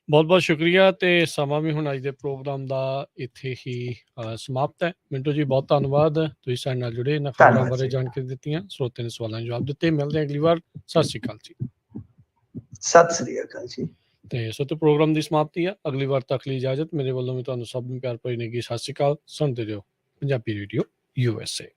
[SPEAKER 1] ਬਹੁਤ ਬਹੁਤ ਸ਼ੁਕਰੀਆ। ਤੇ ਸਮਾਂ ਵੀ ਹੁਣ ਅੱਜ ਦੇ ਪ੍ਰੋਗਰਾਮ ਦਾ ਇੱਥੇ ਹੀ ਸਮਾਪਤ ਹੈ। ਮਿੰਟੂ ਜੀ ਬਹੁਤ ਧੰਨਵਾਦ, ਤੁਸੀਂ ਸਾਡੇ ਨਾਲ ਜੁੜੇ, ਇਹਨਾਂ ਖਬਰਾਂ ਬਾਰੇ ਜਾਣਕਾਰੀ ਦਿੱਤੀਆਂ, ਸਰੋਤੇ ਨੇ ਸਵਾਲਾਂ ਦੇ ਜਵਾਬ ਦਿੱਤੇ। ਮਿਲਦੇ ਹਾਂ ਅਗਲੀ ਵਾਰ। ਸਤਿ ਸ਼੍ਰੀ ਅਕਾਲ ਜੀ।
[SPEAKER 2] ਸਤਿ ਸ੍ਰੀ ਅਕਾਲ ਜੀ।
[SPEAKER 1] ਤੇ ਸੋ ਤੇ ਪ੍ਰੋਗਰਾਮ ਦੀ ਸਮਾਪਤੀ ਆ। ਅਗਲੀ ਵਾਰ ਤੱਕ ਲਈ ਇਜਾਜ਼ਤ। ਮੇਰੇ ਵੱਲੋਂ ਵੀ ਤੁਹਾਨੂੰ ਸਭ ਨੂੰ ਪਿਆਰ ਭਰੀ ਨਿੱਘੀ ਸਤਿ ਸ਼੍ਰੀ ਅਕਾਲ। ਸੁਣਦੇ ਰਹੋ ਪੰਜਾਬੀ ਰੇਡੀਓ USA।